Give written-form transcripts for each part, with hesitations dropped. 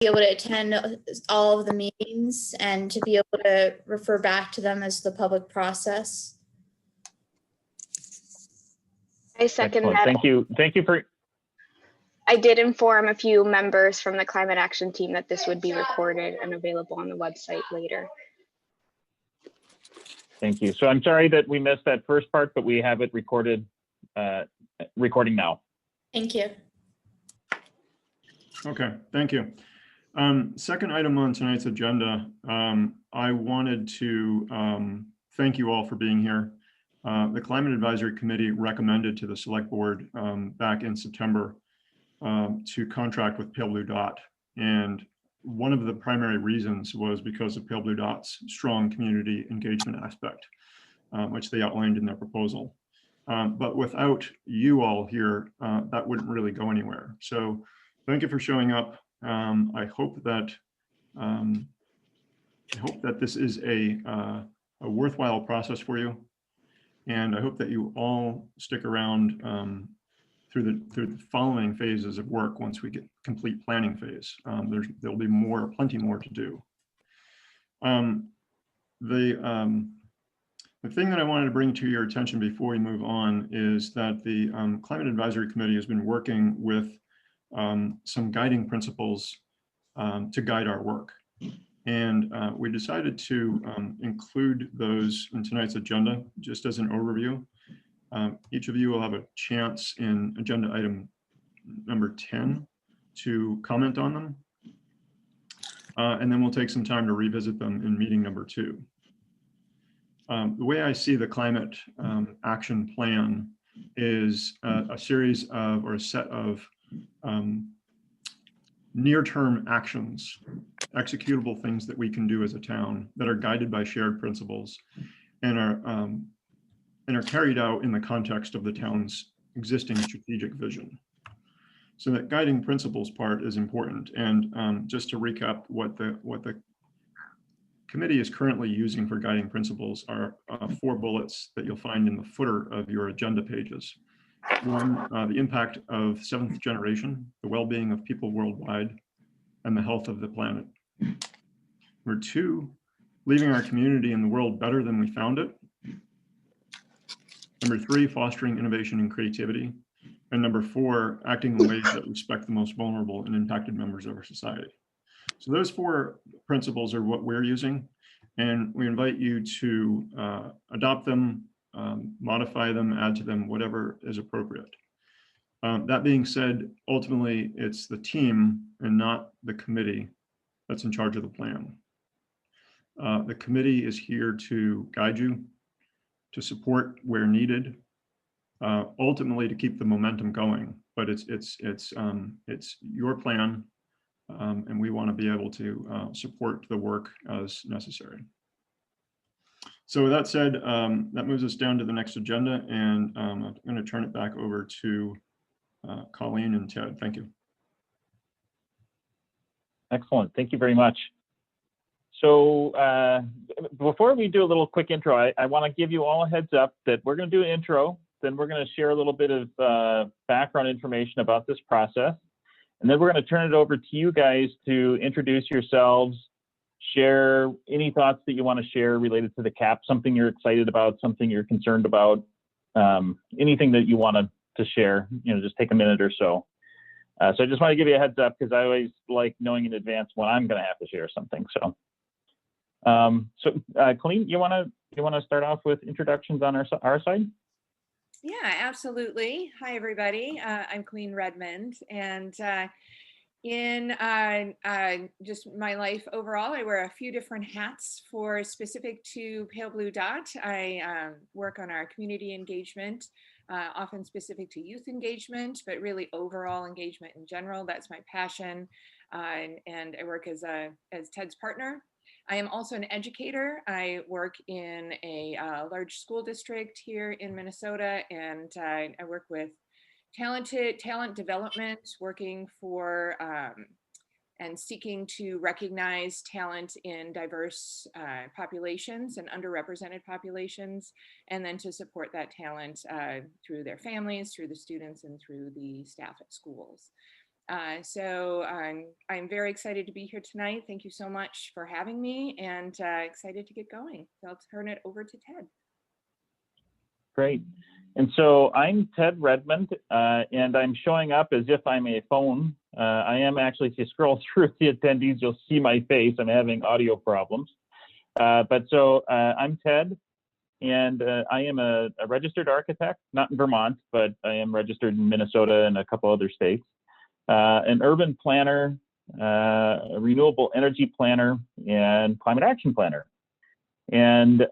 be able to attend all of the meetings and to be able to refer back to them as the public process. I second Excellent. that. Thank you. Thank you for. I did inform a few members from the climate action team that this would be recorded and available on the website later. Thank you. So I'm sorry that we missed that first part, but we have it recorded, recording now. Thank you. Okay, thank you. Second item on tonight's agenda, I wanted to thank you all for being here. The Climate Advisory Committee recommended to the Select Board back in September to contract with Pale Blue Dot. And one of the primary reasons was because of Pale Blue Dot's strong community engagement aspect, which they outlined in their proposal. But without you all here, that wouldn't really go anywhere. So thank you for showing up. I hope that this is a worthwhile process for you, and I hope that you all stick around through the following phases of work. Once we get complete planning phase, there'll be plenty more to do. The thing that I wanted to bring to your attention before we move on is that the Climate Advisory Committee has been working with some guiding principles to guide our work. And we decided to include those in tonight's agenda, just as an overview. Each of you will have a chance in agenda item number 10 to comment on them. And then we'll take some time to revisit them in meeting number 2. The way I see the climate action plan is a series of, or a set of near-term actions, executable things that we can do as a town that are guided by shared principles and are carried out in the context of the town's existing strategic vision. So that guiding principles part is important. And just to recap, what the committee is currently using for guiding principles are 4 bullets that you'll find in the footer of your agenda pages. 1, the impact of 7th generation, the well-being of people worldwide, and the health of the planet. Number 2, leaving our community and the world better than we found it. Number 3, fostering innovation and creativity. And number 4, acting in ways that respect the most vulnerable and impacted members of our society. So those 4 principles are what we're using, and we invite you to adopt them, modify them, add to them, whatever is appropriate. That being said, ultimately, it's the team and not the committee that's in charge of the plan. The committee is here to guide you, to support where needed, ultimately to keep the momentum going. But it's your plan, and we want to be able to support the work as necessary. So with that said, that moves us down to the next agenda, and I'm going to turn it back over to Colleen and Ted. Thank you. Excellent. Thank you very much. So before we do a little quick intro, I want to give you all a heads up that we're going to do an intro, then we're going to share a little bit of background information about this process, and then we're going to turn it over to you guys to introduce yourselves, share any thoughts that you want to share related to the CAP, something you're excited about, something you're concerned about, anything that you want to share, just take a minute or so. So I just want to give you a heads up because I always like knowing in advance when I'm going to have to share something. Colleen, you want to start off with introductions on our side? Yeah, absolutely. Hi, everybody. I'm Colleen Redmond, and in just my life overall, I wear a few different hats for specific to Pale Blue Dot. I work on our community engagement, often specific to youth engagement, but really overall engagement in general. That's my passion, and I work as Ted's partner. I am also an educator. I work in a large school district here in Minnesota, and I work with talent development, working for and seeking to recognize talent in diverse populations and underrepresented populations, and then to support that talent through their families, through the students, and through the staff at schools. I'm very excited to be here tonight. Thank you so much for having me, and excited to get going. So I'll turn it over to Ted. Great. And so I'm Ted Redmond, and I'm showing up as if I'm a phone. I am actually, if you scroll through the attendees, you'll see my face. I'm having audio problems. I'm Ted, and I am a registered architect, not in Vermont, but I am registered in Minnesota and a couple other states. An urban planner, a renewable energy planner, and climate action planner. And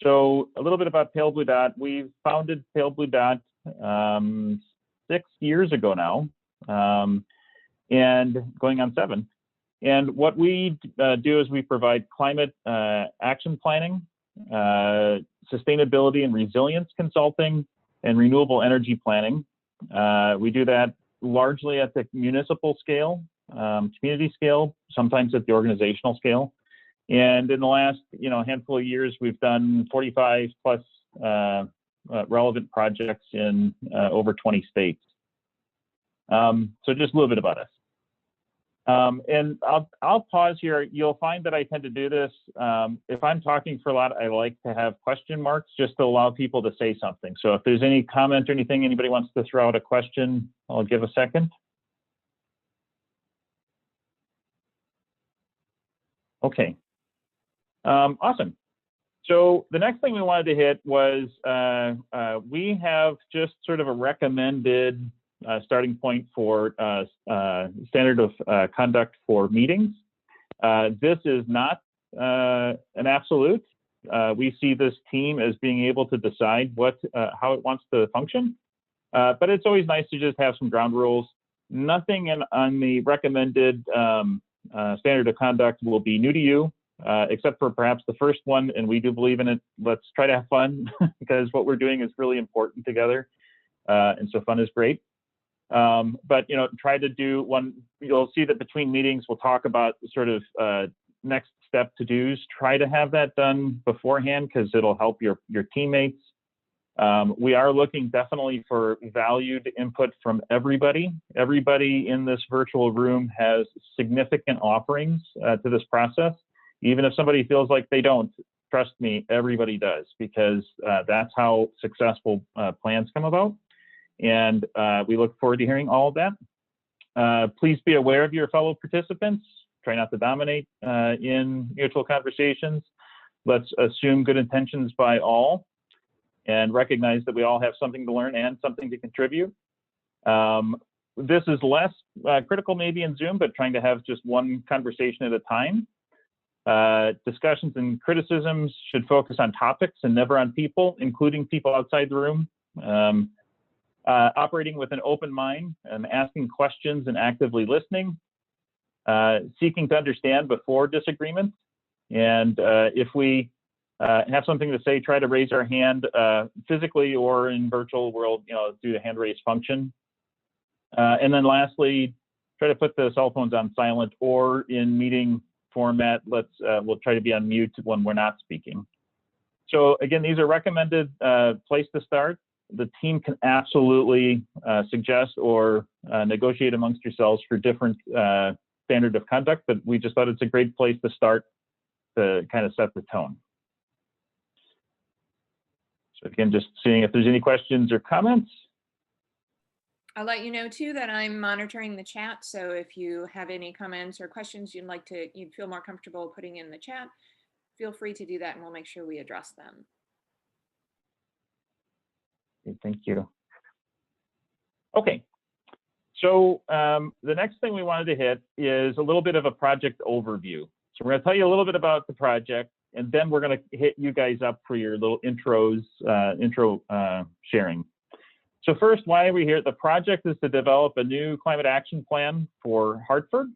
so a little bit about Pale Blue Dot. We founded Pale Blue Dot 6 years ago now, and going on 7. And what we do is we provide climate action planning, sustainability and resilience consulting, and renewable energy planning. We do that largely at the municipal scale, community scale, sometimes at the organizational scale. And in the last, handful of years, we've done 45 plus relevant projects in over 20 states. So just a little bit about us. And I'll pause here. You'll find that I tend to do this. If I'm talking for a lot, I like to have question marks just to allow people to say something. So if there's any comment or anything, anybody wants to throw out a question, I'll give a second. Okay. Awesome. So the next thing we wanted to hit was we have just sort of a recommended starting point for standard of conduct for meetings. This is not an absolute. We see this team as being able to decide how it wants to function, but it's always nice to just have some ground rules. Nothing on the recommended standard of conduct will be new to you, except for perhaps the first one, and we do believe in it. Let's try to have fun because what we're doing is really important together, and so fun is great. But try to do one. You'll see that between meetings we'll talk about sort of next step to-dos. Try to have that done beforehand because it'll help your teammates. We are looking definitely for valued input from everybody. Everybody in this virtual room has significant offerings to this process. Even if somebody feels like they don't, trust me, everybody does, because that's how successful plans come about. And we look forward to hearing all of that. Please be aware of your fellow participants. Try not to dominate in mutual conversations. Let's assume good intentions by all and recognize that we all have something to learn and something to contribute. This is less critical maybe in Zoom, but trying to have just one conversation at a time. Discussions and criticisms should focus on topics and never on people, including people outside the room. Operating with an open mind and asking questions and actively listening. Seeking to understand before disagreement. And if we have something to say, try to raise our hand physically or in virtual world, do the hand raise function. And then lastly, try to put the cell phones on silent, or in meeting format, we'll try to be on mute when we're not speaking. So again, these are recommended place to start. The team can absolutely suggest or negotiate amongst yourselves for different standard of conduct, but we just thought it's a great place to start to kind of set the tone. So again, just seeing if there's any questions or comments. I'll let you know too that I'm monitoring the chat. So if you have any comments or questions you'd feel more comfortable putting in the chat, feel free to do that and we'll make sure we address them. Okay, thank you. Okay, so the next thing we wanted to hit is a little bit of a project overview. So we're going to tell you a little bit about the project, and then we're going to hit you guys up for your little intro sharing. So first, why are we here? The project is to develop a new climate action plan for Hartford.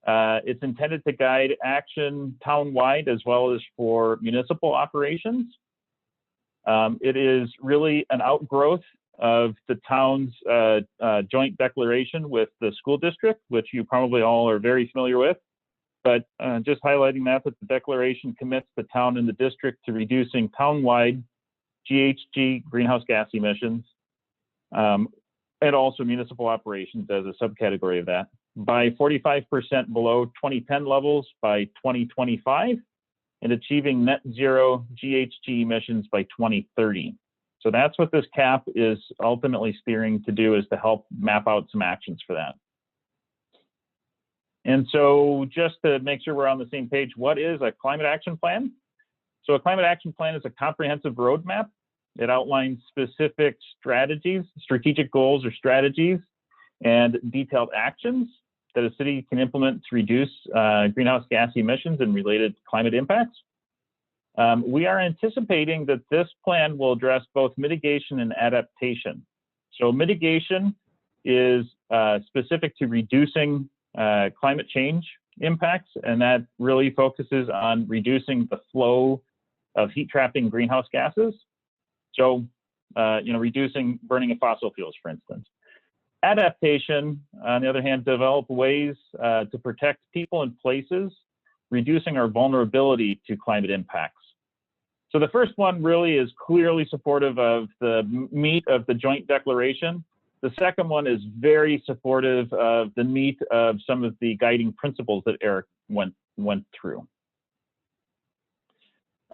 It's intended to guide action town-wide as well as for municipal operations. It is really an outgrowth of the town's joint declaration with the school district, which you probably all are very familiar with. But just highlighting that the declaration commits the town and the district to reducing town-wide GHG greenhouse gas emissions. and also municipal operations as a subcategory of that, by 45% below 2010 levels by 2025, and achieving net zero GHG emissions by 2030. So that's what this CAP is ultimately steering to do, is to help map out some actions for that. And so just to make sure we're on the same page, what is a climate action plan? So a climate action plan is a comprehensive roadmap. It outlines specific strategies, strategic goals or strategies, and detailed actions that a city can implement to reduce greenhouse gas emissions and related climate impacts. We are anticipating that this plan will address both mitigation and adaptation. So mitigation is specific to reducing climate change impacts, and that really focuses on reducing the flow of heat trapping greenhouse gases. So, reducing burning of fossil fuels, for instance. Adaptation, on the other hand, develop ways to protect people and places, reducing our vulnerability to climate impacts. So the first one really is clearly supportive of the meat of the joint declaration. The second one is very supportive of the meat of some of the guiding principles that Eric went through.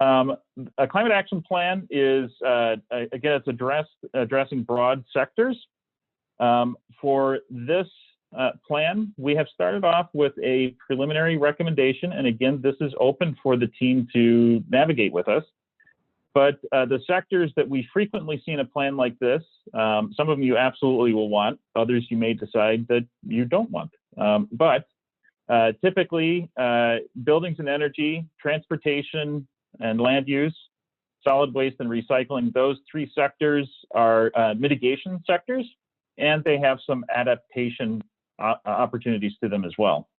A climate action plan is, again, it's addressing broad sectors. For this plan, we have started off with a preliminary recommendation, and again, this is open for the team to navigate with us. But the sectors that we frequently see in a plan like this, some of them you absolutely will want, others you may decide that you don't want. But typically, buildings and energy, transportation, and land use, solid waste and recycling, those three sectors are mitigation sectors, and they have some adaptation opportunities to them as well.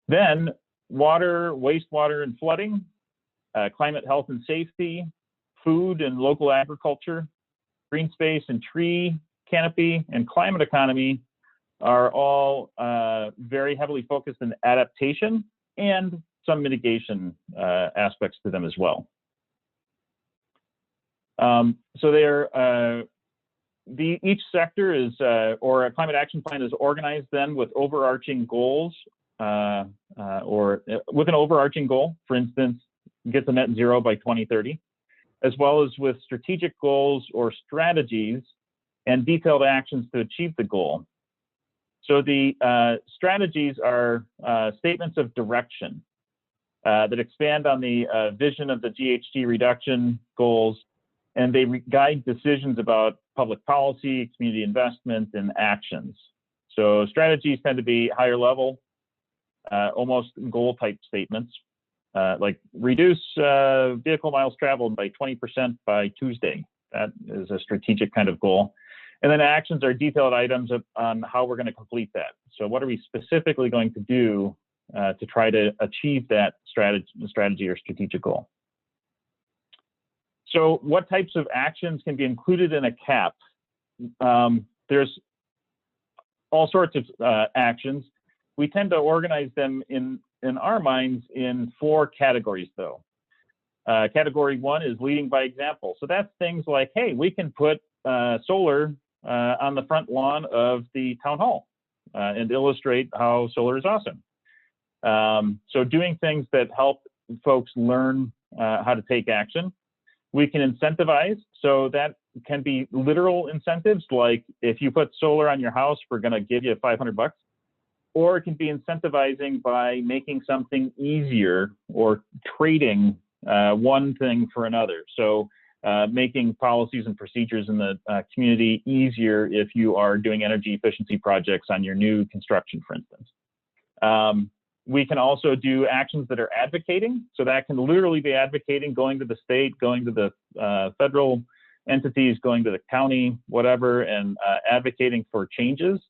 Then water, wastewater, and flooding, climate health and safety, food and local agriculture, green space and tree canopy, and climate economy are all very heavily focused in adaptation and some mitigation aspects to them as well. So they're, each sector is, or a climate action plan is organized then with overarching goals, or with an overarching goal, for instance, get to net zero by 2030, as well as with strategic goals or strategies and detailed actions to achieve the goal. So the strategies are statements of direction that expand on the vision of the GHG reduction goals, and they guide decisions about public policy, community investment, and actions. So strategies tend to be higher level, almost goal type statements, like reduce vehicle miles traveled by 20% by Tuesday. That is a strategic kind of goal. And then actions are detailed items on how we're going to complete that. So what are we specifically going to do to try to achieve that strategy or strategic goal? So what types of actions can be included in a CAP? There's all sorts of actions. We tend to organize them in our minds in 4 categories, though. Category 1 is leading by example. So that's things like, hey, we can put solar on the front lawn of the town hall and illustrate how solar is awesome. So doing things that help folks learn how to take action. We can incentivize, so that can be literal incentives, like if you put solar on your house, we're going to give you $500. Or it can be incentivizing by making something easier or trading one thing for another. So making policies and procedures in the community easier if you are doing energy efficiency projects on your new construction, for instance. We can also do actions that are advocating. So that can literally be advocating, going to the state, going to the federal entities, going to the county, whatever, and advocating for changes.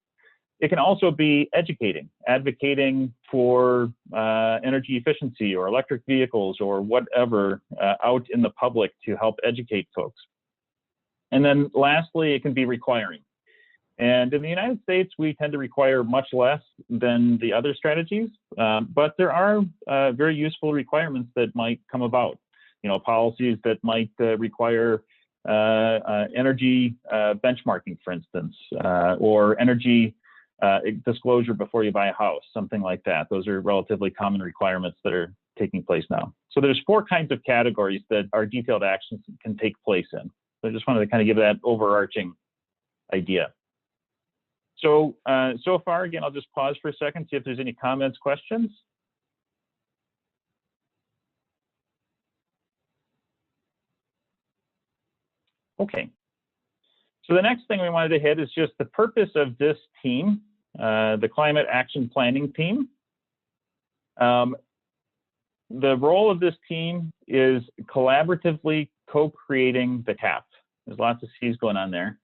It can also be educating, advocating for energy efficiency or electric vehicles or whatever out in the public to help educate folks. And then lastly, it can be requiring. And in the United States, we tend to require much less than the other strategies, but there are very useful requirements that might come about. You know, policies that might require energy benchmarking, for instance, or energy disclosure before you buy a house, something like that. Those are relatively common requirements that are taking place now. So there's 4 kinds of categories that our detailed actions can take place in. So I just wanted to kind of give that overarching idea. So, so far, again, I'll just pause for a second, see if there's any comments, questions. Okay. So the next thing we wanted to hit is just the purpose of this team, the Climate Action Planning Team. The role of this team is collaboratively co-creating the CAP. There's lots of C's going on there.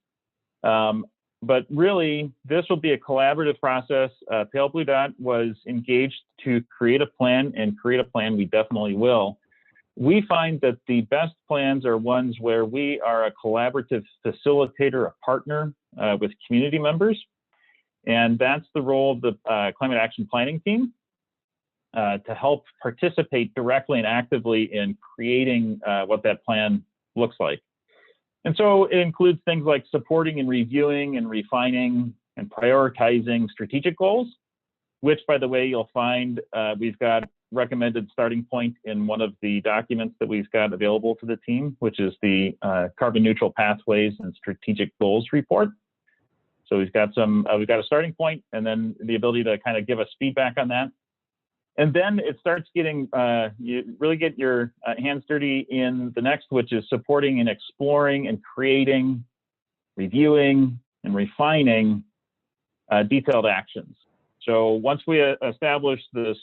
But really, this will be a collaborative process. Pale Blue Dot was engaged to create a plan, and create a plan we definitely will. We find that the best plans are ones where we are a collaborative facilitator, a partner with community members. And that's the role of the Climate Action Planning Team, to help participate directly and actively in creating what that plan looks like. And so it includes things like supporting and reviewing and refining and prioritizing strategic goals, which, by the way, you'll find we've got recommended starting point in one of the documents that we've got available to the team, which is the Carbon Neutral Pathways and Strategic Goals report. So we've got a starting point, and then the ability to kind of give us feedback on that. And then it starts getting, you really get your hands dirty in the next, which is supporting and exploring and creating, reviewing and refining detailed actions. So once we establish the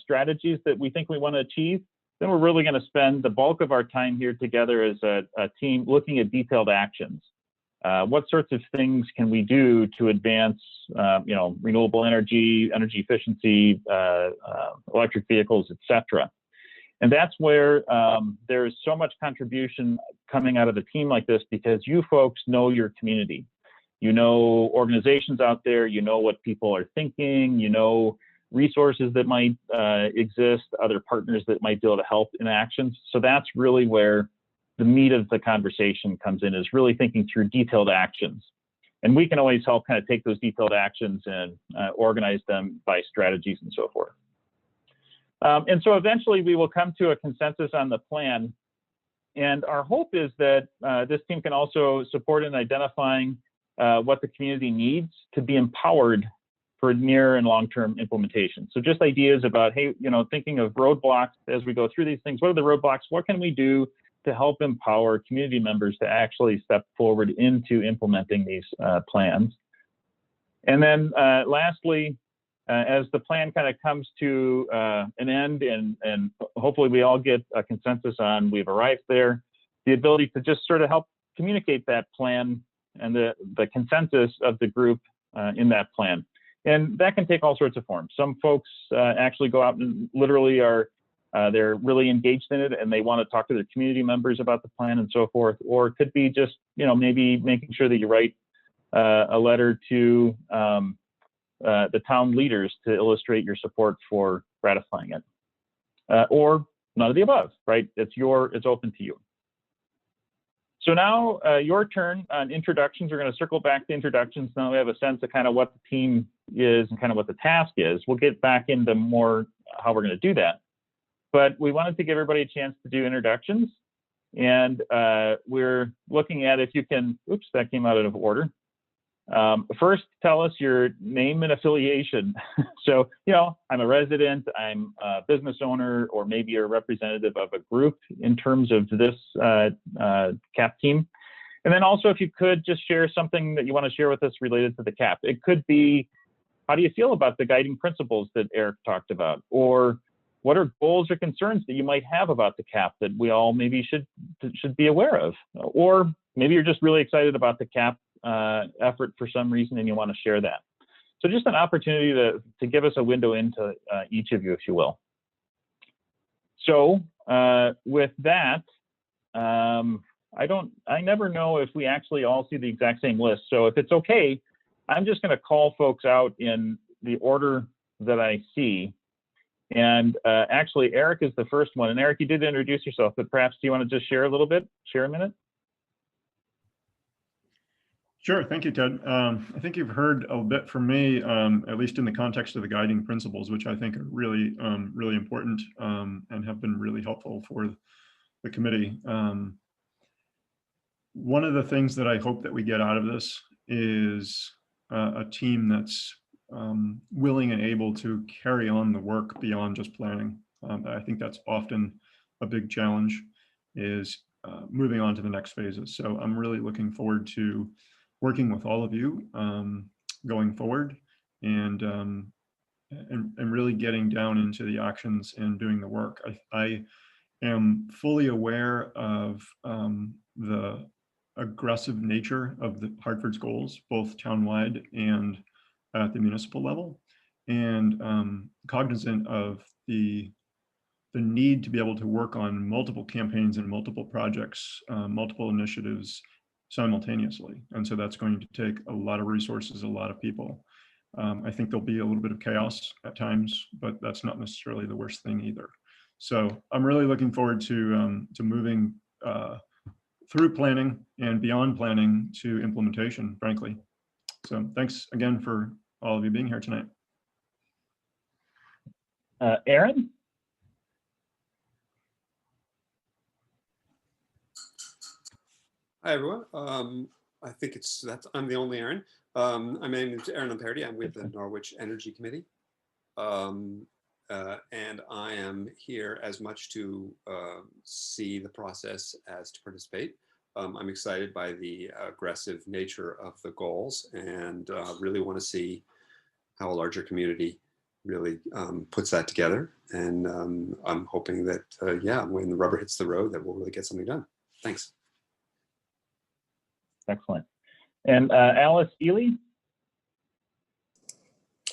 strategies that we think we want to achieve, then we're really going to spend the bulk of our time here together as a team looking at detailed actions. What sorts of things can we do to advance, renewable energy, energy efficiency, electric vehicles, et cetera. And that's where there's so much contribution coming out of a team like this, because you folks know your community. You know organizations out there, you know what people are thinking, you know resources that might exist, other partners that might be able to help in actions. So that's really where the meat of the conversation comes in, is really thinking through detailed actions. And we can always help kind of take those detailed actions and organize them by strategies and so forth. And so eventually we will come to a consensus on the plan. And our hope is that this team can also support in identifying what the community needs to be empowered for near and long-term implementation. So just ideas about, hey, thinking of roadblocks as we go through these things. What are the roadblocks? What can we do to help empower community members to actually step forward into implementing these plans? And then lastly, as the plan kind of comes to an end, and hopefully we all get a consensus on we've arrived there, the ability to just sort of help communicate that plan and the consensus of the group in that plan. And that can take all sorts of forms. Some folks actually go out and literally are they're really engaged in it, and they want to talk to their community members about the plan and so forth. Or it could be just, maybe making sure that you write a letter to the town leaders to illustrate your support for ratifying it. Or none of the above, right? It's open to you. So now your turn on introductions. We're going to circle back to introductions. Now we have a sense of kind of what the team is and kind of what the task is. We'll get back into more how we're going to do that. But we wanted to give everybody a chance to do introductions. And we're looking at if you can, oops, that came out of order. First, tell us your name and affiliation. So, I'm a resident, I'm a business owner, or maybe you're a representative of a group in terms of this CAP team. And then also, if you could just share something that you want to share with us related to the CAP. It could be, how do you feel about the guiding principles that Eric talked about? Or what are goals or concerns that you might have about the CAP that we all maybe should be aware of? Or maybe you're just really excited about the CAP effort for some reason and you want to share that. So just an opportunity to give us a window into each of you, if you will. So with that, I never know if we actually all see the exact same list. So if it's okay, I'm just going to call folks out in the order that I see. And actually, Eric is the first one. And Eric, you did introduce yourself, but perhaps do you want to just share a little bit? Share a minute? Sure. Thank you, Ted. I think you've heard a bit from me, at least in the context of the guiding principles, which I think are really, really important and have been really helpful for the committee. One of the things that I hope that we get out of this is a team that's willing and able to carry on the work beyond just planning. I think that's often a big challenge, is moving on to the next phases. So I'm really looking forward to working with all of you going forward, and really getting down into the actions and doing the work. I am fully aware of the aggressive nature of the Hartford's goals, both townwide and at the municipal level, and cognizant of the need to be able to work on multiple campaigns and multiple projects, multiple initiatives simultaneously. And so that's going to take a lot of resources, a lot of people. I think there'll be a little bit of chaos at times, but that's not necessarily the worst thing either. So I'm really looking forward to moving through planning and beyond planning to implementation, frankly. So thanks again for all of you being here tonight. Aaron? Hi, everyone. I think I'm the only Aaron. My name is Aaron Lamperti. I'm with the Norwich Energy Committee. And I am here as much to see the process as to participate. I'm excited by the aggressive nature of the goals, and really want to see how a larger community really puts that together. And I'm hoping that, yeah, when the rubber hits the road, that we'll really get something done. Thanks. Excellent. And Alice Ely?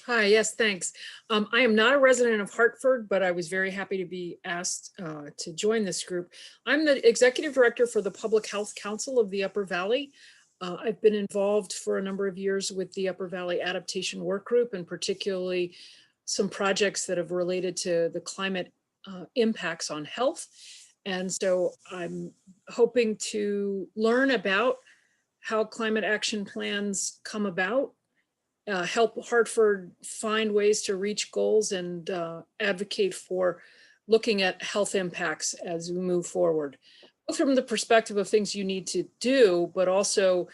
Hi, yes, thanks. I am not a resident of Hartford, but I was very happy to be asked to join this group. I'm the executive director for the Public Health Council of the Upper Valley. I've been involved for a number of years with the Upper Valley Adaptation Work Group, and particularly some projects that have related to the climate impacts on health. And so I'm hoping to learn about how climate action plans come about, help Hartford find ways to reach goals, and advocate for looking at health impacts as we move forward, both from the perspective of things you need to do, but also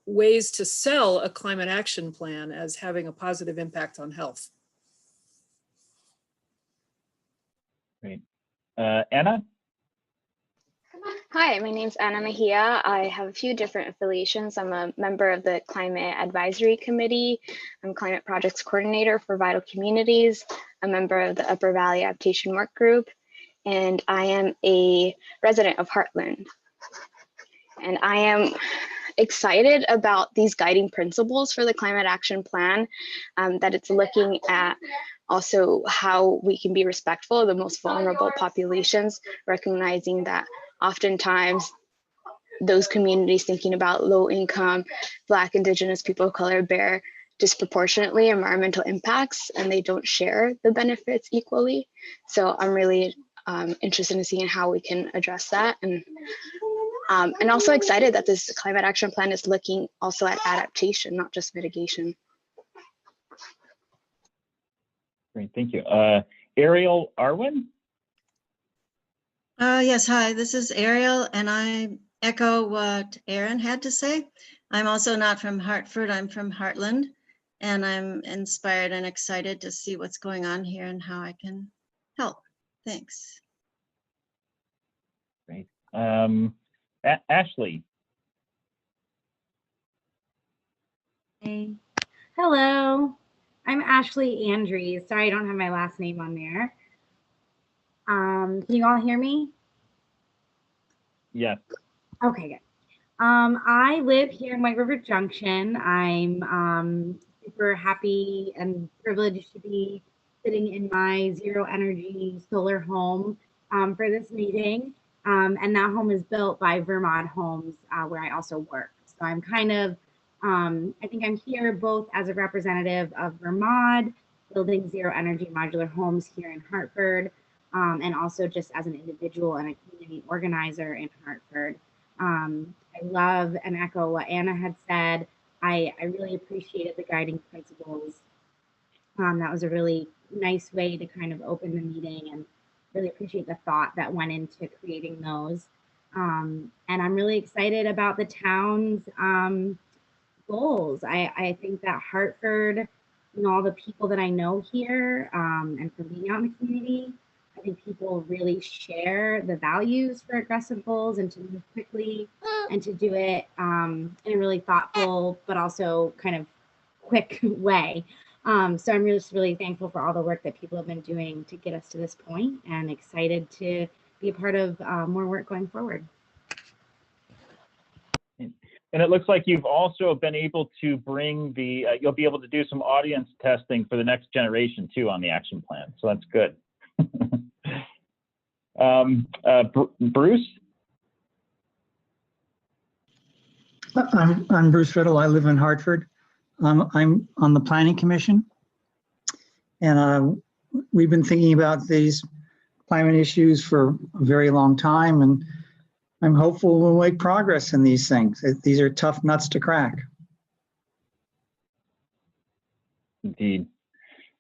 ways to sell a climate action plan as having a positive impact on health. Great. Anna? Hi, my name's Anna Mejia. I have a few different affiliations. I'm a member of the Climate Advisory Committee. I'm Climate Projects Coordinator for Vital Communities, a member of the Upper Valley Adaptation Work Group, and I am a resident of Heartland. And I am excited about these guiding principles for the Climate Action Plan, that it's looking at also how we can be respectful of the most vulnerable populations, recognizing that oftentimes those communities thinking about low income, Black, Indigenous people of color bear disproportionately environmental impacts, and they don't share the benefits equally. So I'm really interested in seeing how we can address that. And also excited that this climate action plan is looking also at adaptation, not just mitigation. Great, thank you. Ariel Arwin? Yes, hi, this is Ariel, and I echo what Aaron had to say. I'm also not from Hartford, I'm from Heartland, and I'm inspired and excited to see what's going on here and how I can help. Thanks. Great. Ashley? Hey. Hello, I'm Ashley Andrews. Sorry, I don't have my last name on there. Can you all hear me? Yes. Okay, good. I live here in White River Junction. I'm super happy and privileged to be sitting in my zero energy solar home for this meeting. And that home is built by Vermont Homes, where I also work. So I'm kind of, I think I'm here both as a representative of Vermont, building zero energy modular homes here in Hartford, and also just as an individual and a community organizer in Hartford. I love and echo what Anna had said. I really appreciated the guiding principles. That was a really nice way to kind of open the meeting, and really appreciate the thought that went into creating those. And I'm really excited about the town's goals. I think that Hartford, all the people that I know here, and from being out in the community, I think people really share the values for aggressive goals and to move quickly and to do it in a really thoughtful but also kind of quick way. So I'm just really thankful for all the work that people have been doing to get us to this point, and excited to be a part of more work going forward. And it looks like you've also been able to bring the, you'll be able to do some audience testing for the next generation too on the action plan. So that's good. Bruce? I'm Bruce Riddle. I live in Hartford. I'm on the Planning Commission. And we've been thinking about these climate issues for a very long time. And I'm hopeful we'll make progress in these things. These are tough nuts to crack. Indeed.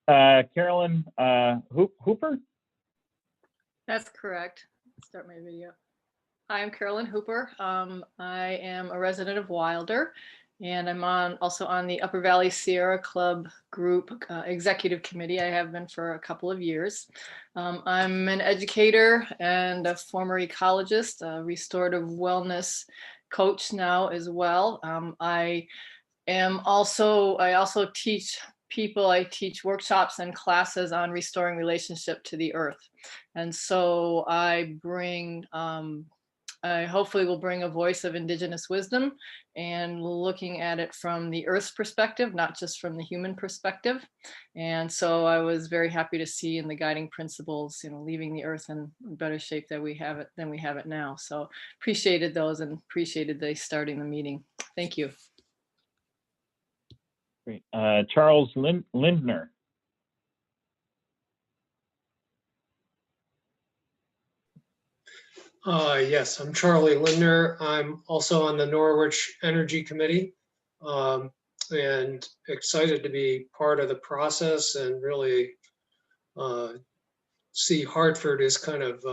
Carolyn Hooper? That's correct. Start my video. Hi, I'm Carolyn Hooper. I am a resident of Wilder, and I'm also on the Upper Valley Sierra Club Group Executive Committee. I have been for a couple of years. I'm an educator and a former ecologist, a restorative wellness coach now as well. I also teach people, I teach workshops and classes on restoring relationship to the earth. And so I bring, I hopefully will bring a voice of indigenous wisdom and looking at it from the earth's perspective, not just from the human perspective. And so I was very happy to see in the guiding principles, leaving the earth in better shape than we have it now. So appreciated those and appreciated they starting the meeting. Thank you. Great. Charles Lindner. Yes, I'm Charlie Lindner. I'm also on the Norwich Energy Committee, and excited to be part of the process and really see Hartford as kind of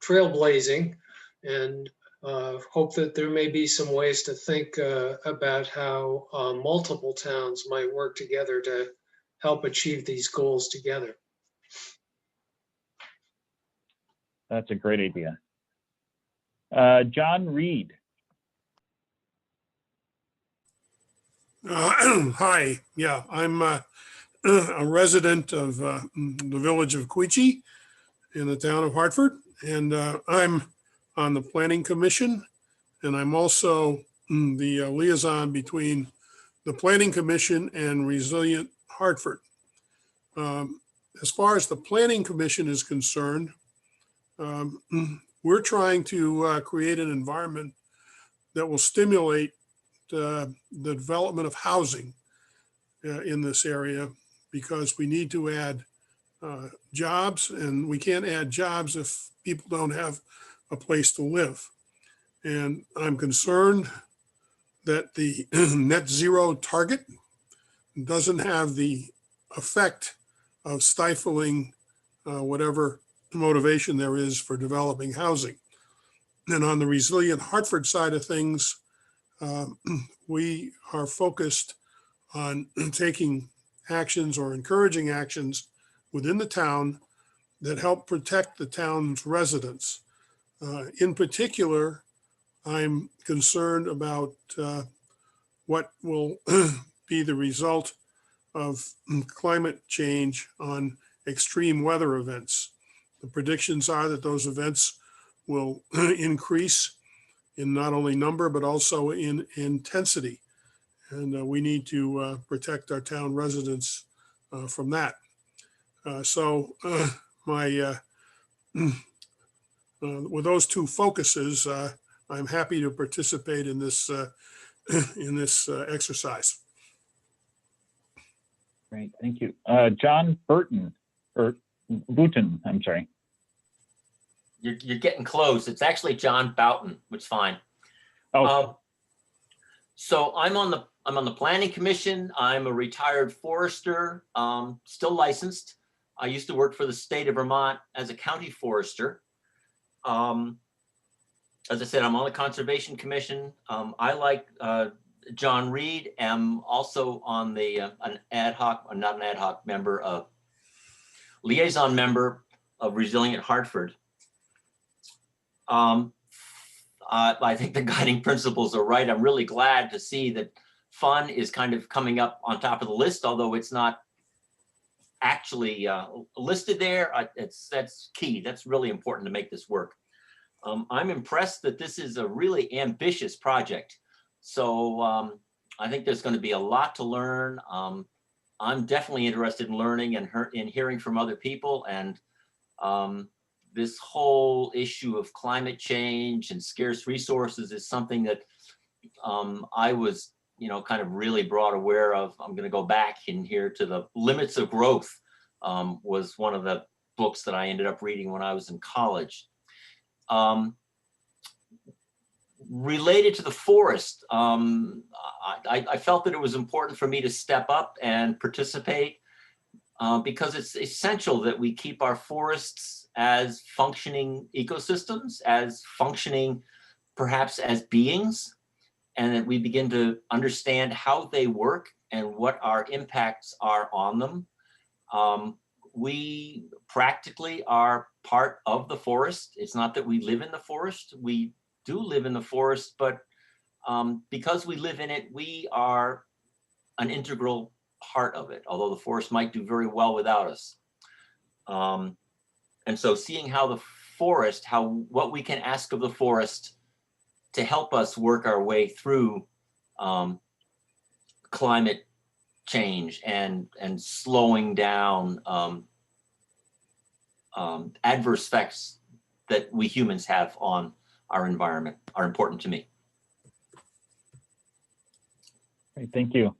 trailblazing, and hope that there may be some ways to think about how multiple towns might work together to help achieve these goals together. That's a great idea. John Reed. Hi, yeah, I'm a resident of the village of Queechee in the town of Hartford, and I'm on the Planning Commission, and I'm also the liaison between the Planning Commission and Resilient Hartford. As far as the Planning Commission is concerned, we're trying to create an environment that will stimulate the development of housing in this area, because we need to add jobs, and we can't add jobs if people don't have a place to live. And I'm concerned that the net zero target doesn't have the effect of stifling whatever motivation there is for developing housing. And on the Resilient Hartford side of things, we are focused on taking actions or encouraging actions within the town that help protect the town's residents. In particular, I'm concerned about what will be the result of climate change on extreme weather events. The predictions are that those events will increase in not only number, but also in intensity. And we need to protect our town residents from that. With those two focuses, I'm happy to participate in this exercise. Great, thank you. John Booten, I'm sorry. you're getting close. It's actually John Boughton, which is fine. Oh, So I'm on the planning commission. I'm a retired forester, still licensed. I used to work for the state of Vermont as a county forester. As I said, I'm on the conservation commission. I like John Reed. I'm also on the an ad hoc, not an ad hoc member of liaison member of Resilient Hartford. I think the guiding principles are right. I'm really glad to see that fun is kind of coming up on top of the list, although it's not actually listed there. That's key. That's really important to make this work. I'm impressed that this is a really ambitious project. So I think there's going to be a lot to learn. I'm definitely interested in learning and in hearing from other people. And this whole issue of climate change and scarce resources is something that I was, kind of really brought aware of. I'm going to go back in here to The Limits of Growth, was one of the books that I ended up reading when I was in college. Related to the forest, I felt that it was important for me to step up and participate because it's essential that we keep our forests as functioning ecosystems, as functioning perhaps as beings, and that we begin to understand how they work and what our impacts are on them. We practically are part of the forest. It's not that we live in the forest. We do live in the forest, but because we live in it, we are an integral part of it, although the forest might do very well without us. And so seeing how the forest, what we can ask of the forest to help us work our way through climate change and slowing down adverse effects that we humans have on our environment are important to me. great, thank you.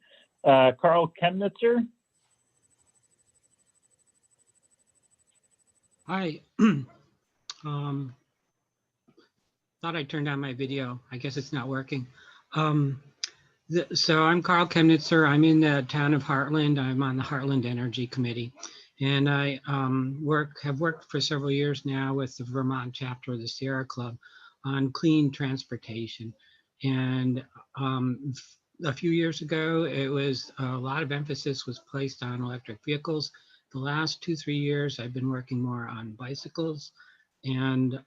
Carl Chemnitzer. Hi. Thought I turned on my video. I guess it's not working. So I'm Carl Chemnitzer. I'm in the town of Heartland. I'm on the Heartland Energy Committee. And I have worked for several years now with the Vermont chapter of the Sierra Club on clean transportation. And a few years ago, it was a lot of emphasis was placed on electric vehicles. The last 2-3 years, I've been working more on bicycles. And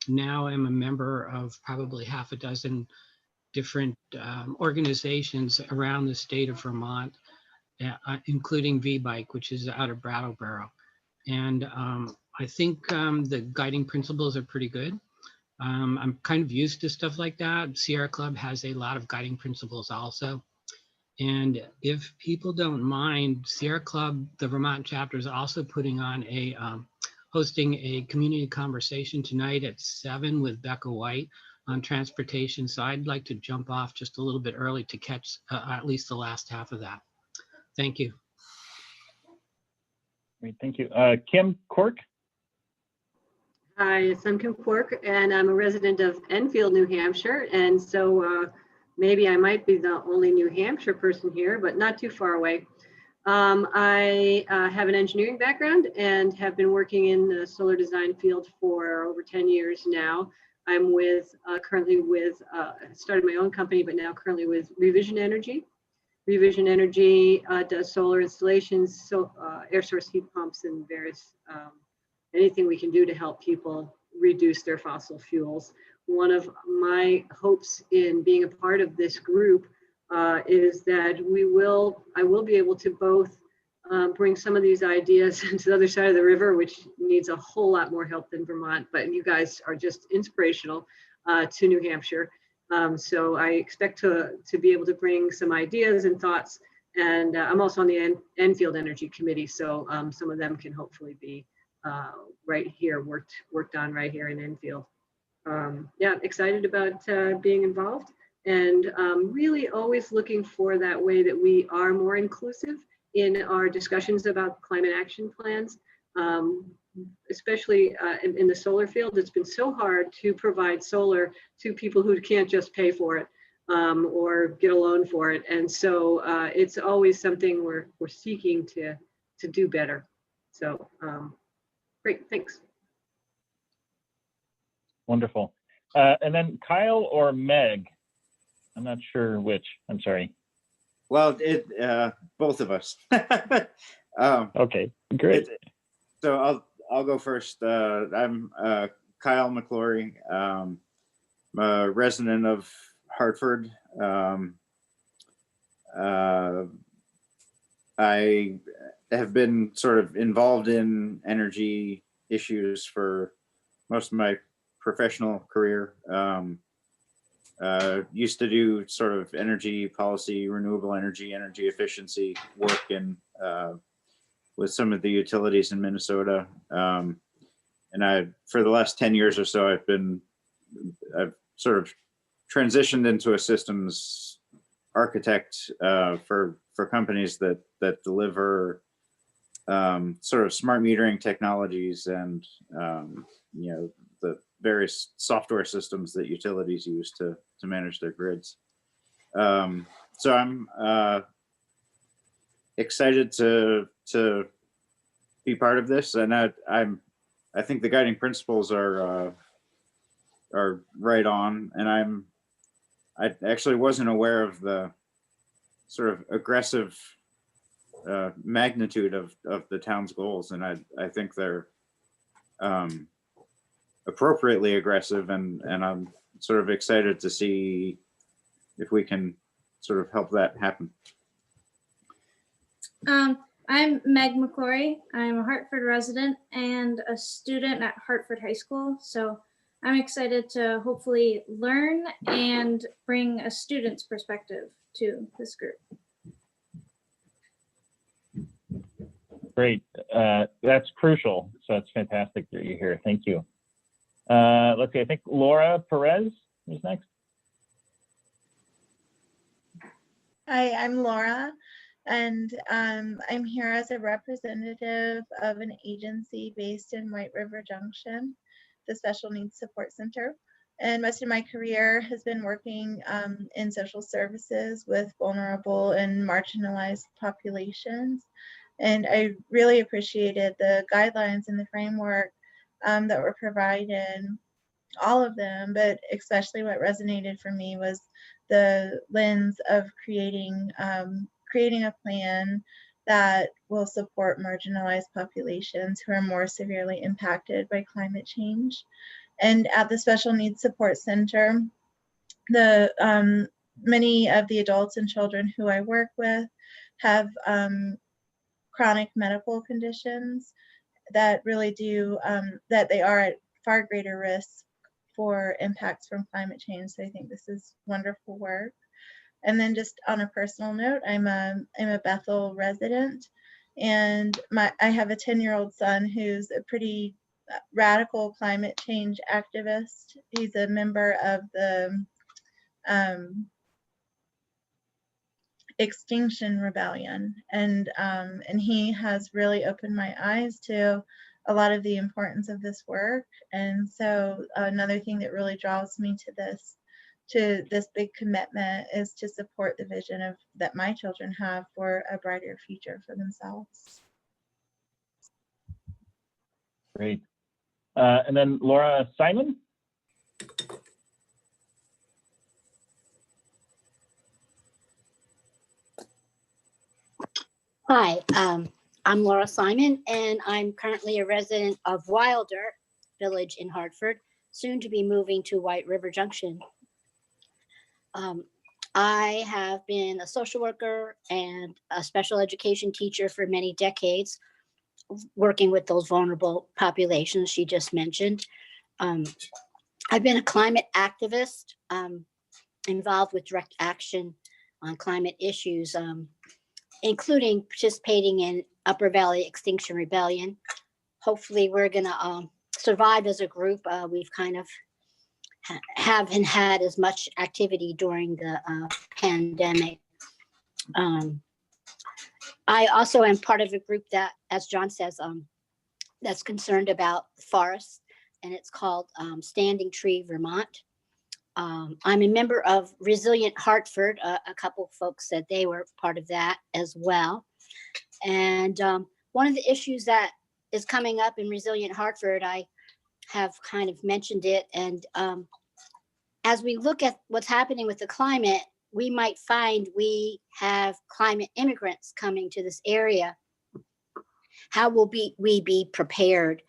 now I'm a member of probably half a dozen different organizations around the state of Vermont, including V-Bike, which is out of Brattleboro. And I think the guiding principles are pretty good. I'm kind of used to stuff like that. Sierra Club has a lot of guiding principles also. And if people don't mind, Sierra Club, the Vermont chapter, is also putting on hosting a community conversation tonight at 7 with Becca White on transportation. So I'd like to jump off just a little bit early to catch at least the last half of that. Thank you. Great, thank you. Kim Cork. Hi, it's I'm Kim Quirk, and I'm a resident of Enfield, New Hampshire. And so maybe I might be the only New Hampshire person here, but not too far away. I have an engineering background and have been working in the solar design field for over 10 years now. I'm currently with, started my own company, but now currently with Revision Energy. Revision Energy does solar installations, so air source heat pumps, and various anything we can do to help people reduce their fossil fuels. One of my hopes in being a part of this group is that I will be able to both bring some of these ideas to the other side of the river, which needs a whole lot more help than Vermont, but you guys are just inspirational to New Hampshire. So I expect to be able to bring some ideas and thoughts, and I'm also on the Enfield Energy Committee, so some of them can hopefully be right here, worked on right here in Enfield. Yeah, excited about being involved, and really always looking for that way that we are more inclusive in our discussions about climate action plans. especially in the solar field, it's been so hard to provide solar to people who can't just pay for it or get a loan for it. And so it's always something we're seeking to do better. So great, thanks. Wonderful. And then Kyle or Meg? I'm not sure which. I'm sorry. Well, both of us. Okay, great. So I'll go first. I'm Kyle McClory. I'm a resident of Hartford. I have been sort of involved in energy issues for most of my professional career. Used to do sort of energy policy, renewable energy, energy efficiency work in with some of the utilities in Minnesota. And for the last 10 years or so, I've sort of transitioned into a systems architect for companies that deliver sort of smart metering technologies and the various software systems that utilities use to manage their grids. So I'm excited to be part of this, and I think the guiding principles are right on, and I actually wasn't aware of the sort of aggressive magnitude of the town's goals, and I think they're appropriately aggressive, and I'm sort of excited to see if we can sort of help that happen. I'm Meg McClory. I'm a Hartford resident and a student at Hartford High School. So I'm excited to hopefully learn and bring a student's perspective to this group. Great. That's crucial. So it's fantastic that you're here. Thank you. Let's see, I think Laura Perez is next. Hi, I'm Laura, and I'm here as a representative of an agency based in White River Junction, the Special Needs Support Center. And most of my career has been working in social services with vulnerable and marginalized populations. And I really appreciated the guidelines and the framework that were provided, all of them, but especially what resonated for me was the lens of creating a plan that will support marginalized populations who are more severely impacted by climate change. And at the Special Needs Support Center, many of the adults and children who I work with have chronic medical conditions that really do, that they are at far greater risk for impacts from climate change. So I think this is wonderful work. And then just on a personal note, I'm a Bethel resident, and I have a 10-year-old son who's a pretty radical climate change activist. He's a member of the Extinction Rebellion, and he has really opened my eyes to a lot of the importance of this work. And so another thing that really draws me to this big commitment is to support the vision that my children have for a brighter future for themselves. Great. And then Laura Simon. Hi, I'm Laura Simon, and I'm currently a resident of Wilder Village in Hartford, soon to be moving to White River Junction. I have been a social worker and a special education teacher for many decades, working with those vulnerable populations she just mentioned. I've been a climate activist, involved with direct action on climate issues, including participating in Upper Valley Extinction Rebellion. Hopefully we're gonna survive as a group. We've kind of haven't had as much activity during the pandemic. I also am part of a group that, as John says, that's concerned about forests, and it's called Standing Tree Vermont. I'm a member of Resilient Hartford. A couple folks said they were part of that as well. And one of the issues that is coming up in Resilient Hartford, I have kind of mentioned it. And as we look at what's happening with the climate, we might find we have climate immigrants coming to this area. How will we be prepared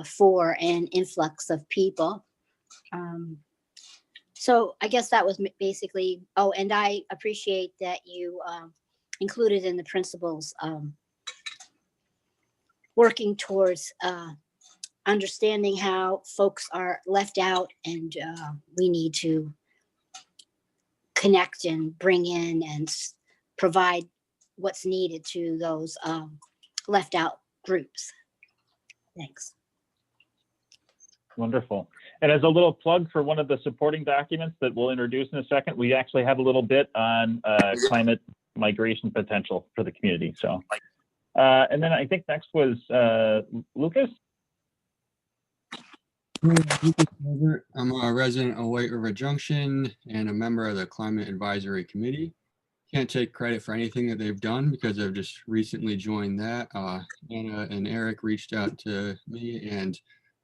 for an influx of people? So I guess that was basically, oh, and I appreciate that you included in the principles working towards understanding how folks are left out, and we need to connect and bring in and provide what's needed to those left out groups. Thanks. Wonderful. And as a little plug for one of the supporting documents that we'll introduce in a second, we actually have a little bit on climate migration potential for the community. So, and then I think next was Lucas. I'm a resident of White River Junction and a member of the Climate Advisory Committee. Can't take credit for anything that they've done because I've just recently joined that. Anna and Eric reached out to me and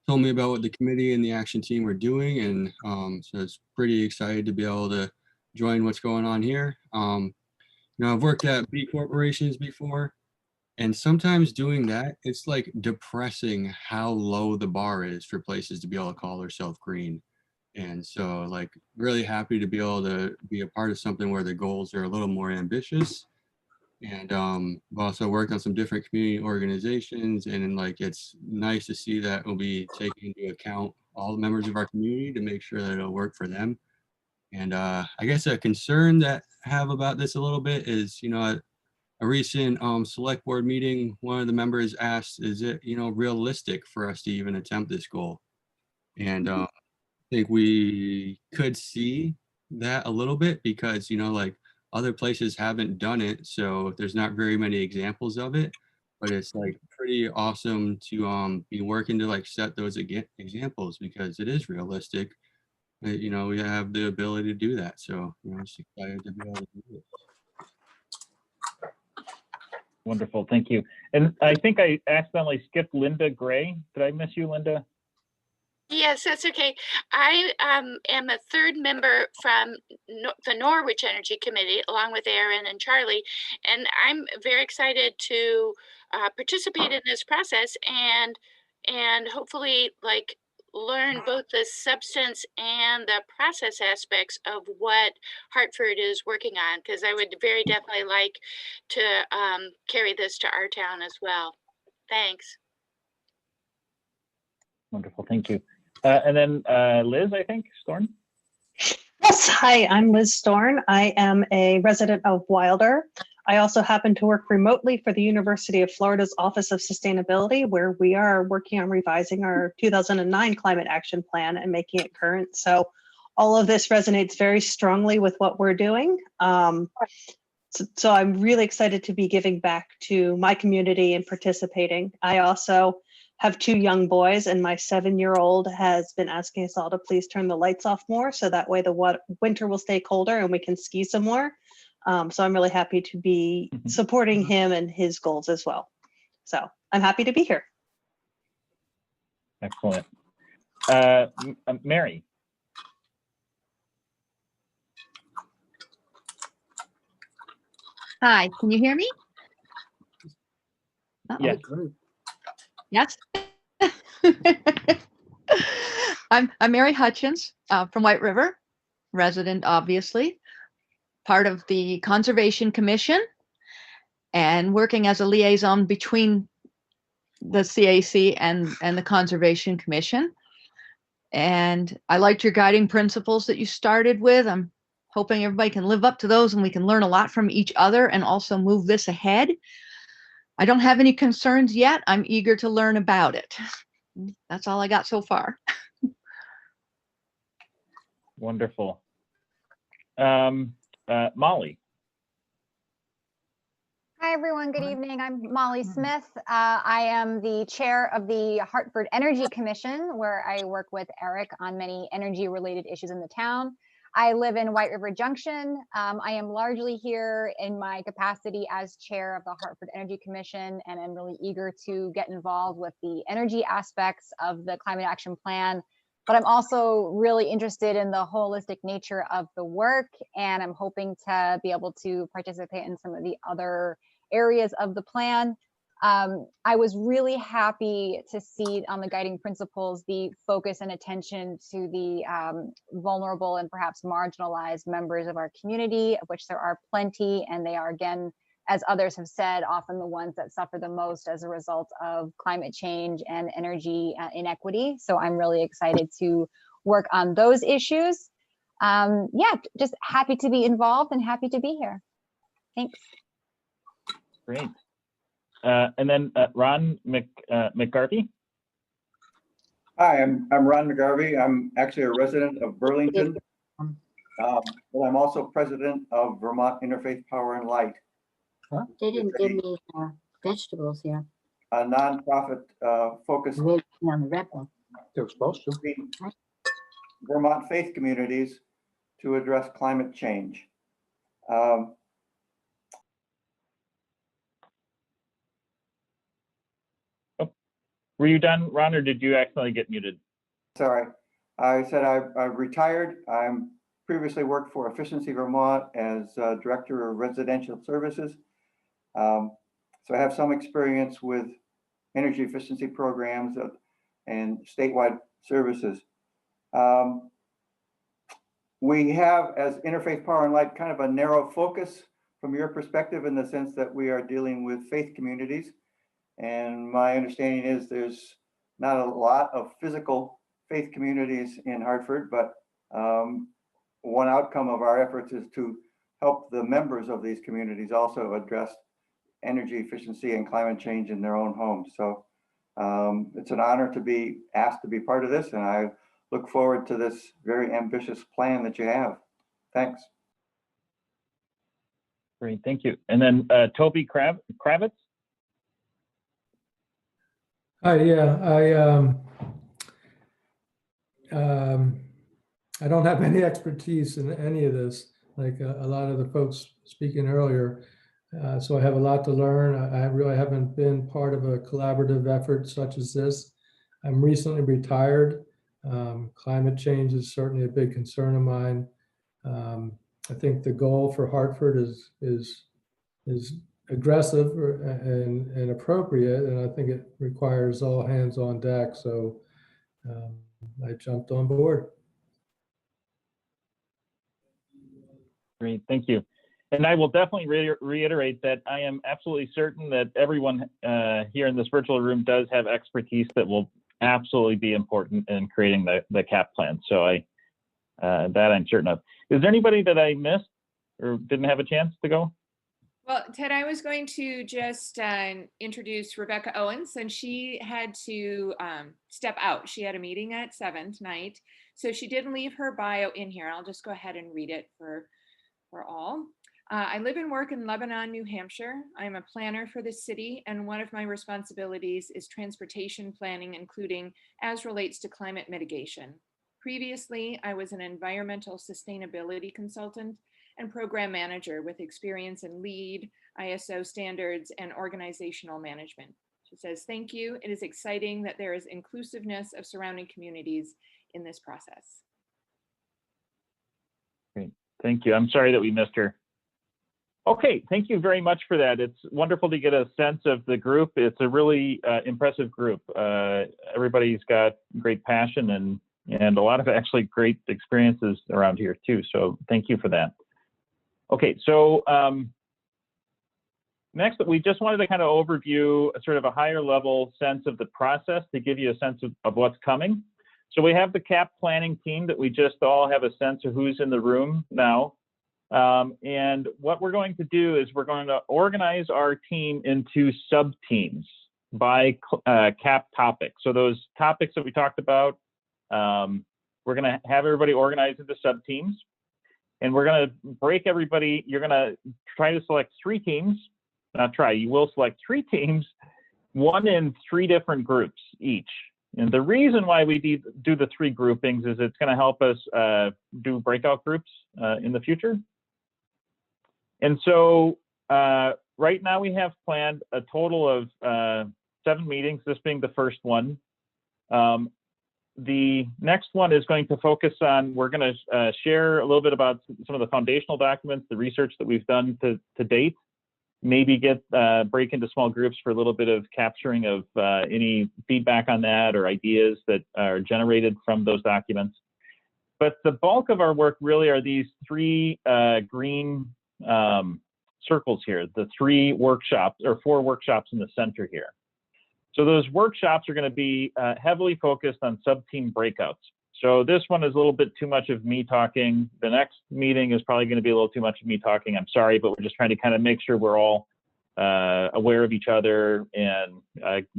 told me about what the committee and the action team were doing, and so it's pretty excited to be able to join what's going on here. You know, I've worked at B corporations before, and sometimes doing that, it's like depressing how low the bar is for places to be able to call themselves green. And so, like, really happy to be able to be a part of something where the goals are a little more ambitious. And I've also worked on some different community organizations, and like it's nice to see that we'll be taking into account all the members of our community to make sure that it'll work for them. And I guess a concern that I have about this a little bit is, you know, at a recent select board meeting, one of the members asked, is it, you know, realistic for us to even attempt this goal? And I think we could see that a little bit because, you know, like other places haven't done it, so there's not very many examples of it, but it's like pretty awesome to be working to like set those examples because it is realistic. You know, we have the ability to do that, so you know, just excited to be able to do it. Wonderful, thank you. And I think I accidentally skipped Linda Gray. Did I miss you, Linda? Yes, that's okay. I am a third member from the Norwich Energy Committee, along with Aaron and Charlie, and I'm very excited to participate in this process and hopefully like learn both the substance and the process aspects of what Hartford is working on, because I would very definitely like to carry this to our town as well. Thanks. Wonderful, thank you. And then Liz, I think, Storn? Yes, hi, I'm Liz Storn. I am a resident of Wilder. I also happen to work remotely for the University of Florida's Office of Sustainability, where we are working on revising our 2009 Climate Action Plan and making it current. So all of this resonates very strongly with what we're doing. So I'm really excited to be giving back to my community and participating. I also have 2 young boys, and my 7-year-old has been asking us all to please turn the lights off more, so that way the winter will stay colder and we can ski some more. So I'm really happy to be supporting him and his goals as well. So I'm happy to be here. Excellent. Mary. Hi, can you hear me? Yes. Yes. I'm Mary Hutchins from White River, resident, obviously, part of the Conservation Commission, and working as a liaison between the CAC and the Conservation Commission. And I liked your guiding principles that you started with. I'm hoping everybody can live up to those and we can learn a lot from each other and also move this ahead. I don't have any concerns yet. I'm eager to learn about it. That's all I got so far. Wonderful. Molly. Hi, everyone. Good evening. I'm Molly Smith. I am the chair of the Hartford Energy Commission, where I work with Eric on many energy-related issues in the town. I live in White River Junction. I am largely here in my capacity as chair of the Hartford Energy Commission, and I'm really eager to get involved with the energy aspects of the climate action plan. But I'm also really interested in the holistic nature of the work, and I'm hoping to be able to participate in some of the other areas of the plan. I was really happy to see on the guiding principles the focus and attention to the vulnerable and perhaps marginalized members of our community, of which there are plenty, and they are, again, as others have said, often the ones that suffer the most as a result of climate change and energy inequity. So I'm really excited to work on those issues. Yeah, just happy to be involved and happy to be here. Thanks. Great. And then Ron McGarvey. Hi, I'm Ron McGarvey. I'm actually a resident of Burlington, but I'm also president of Vermont Interfaith Power and Light. Huh? They didn't give me vegetables here. A nonprofit focused on the repo. They were supposed to. Vermont faith communities to address climate change. Were you done, Ron, or did you accidentally get muted? Sorry, I said I've retired. I'm previously worked for Efficiency Vermont as Director of Residential Services. So I have some experience with energy efficiency programs and statewide services. We have, as Interfaith Power and Light, kind of a narrow focus from your perspective in the sense that we are dealing with faith communities. And my understanding is there's not a lot of physical faith communities in Hartford, but one outcome of our efforts is to help the members of these communities also address energy efficiency and climate change in their own homes. So it's an honor to be asked to be part of this, and I look forward to this very ambitious plan that you have. Thanks. Great, thank you. And then Toby Kravitz. Hi, yeah, I don't have any expertise in any of this, like a lot of the folks speaking earlier. So I have a lot to learn. I really haven't been part of a collaborative effort such as this. I'm recently retired. Climate change is certainly a big concern of mine. I think the goal for Hartford is aggressive and appropriate, and I think it requires all hands on deck. So I jumped on board. Great, thank you. And I will definitely reiterate that I am absolutely certain that everyone here in this virtual room does have expertise that will absolutely be important in creating the CAP plan. So that I'm certain of. Is there anybody that I missed or didn't have a chance to go? Well, Ted, I was going to just introduce Rebecca Owens, and she had to step out. She had a meeting at 7 tonight. So she didn't leave her bio in here. I'll just go ahead and read it for all. I live and work in Lebanon, New Hampshire. I'm a planner for the city, and one of my responsibilities is transportation planning, including as relates to climate mitigation. Previously, I was an environmental sustainability consultant and program manager with experience in LEED, ISO standards, and organizational management. She says, thank you. It is exciting that there is inclusiveness of surrounding communities in this process. Great, thank you. I'm sorry that we missed her. Okay, thank you very much for that. It's wonderful to get a sense of the group. It's a really impressive group. Everybody's got great passion and a lot of actually great experiences around here too. So thank you for that. Okay, so next, we just wanted to kind of overview sort of a higher level sense of the process to give you a sense of what's coming. So we have the CAP planning team that we just all have a sense of who's in the room now. And what we're going to do is we're going to organize our team into sub-teams by CAP topic. So those topics that we talked about, we're going to have everybody organized into sub-teams. And we're going to break everybody. You're going to try to select 3 teams not try, you will select 3 teams, one in 3 different groups each. And the reason why we do the 3 groupings is it's going to help us do breakout groups in the future. And so right now we have planned a total of 7 meetings, this being the first one. The next one is going to focus on, we're going to share a little bit about some of the foundational documents, the research that we've done to date, maybe break into small groups for a little bit of capturing of any feedback on that or ideas that are generated from those documents. But the bulk of our work really are these 3 green circles here, the 3 workshops or 4 workshops in the center here. So those workshops are going to be heavily focused on sub-team breakouts. So this one is a little bit too much of me talking. The next meeting is probably going to be a little too much of me talking. I'm sorry, but we're just trying to kind of make sure we're all aware of each other and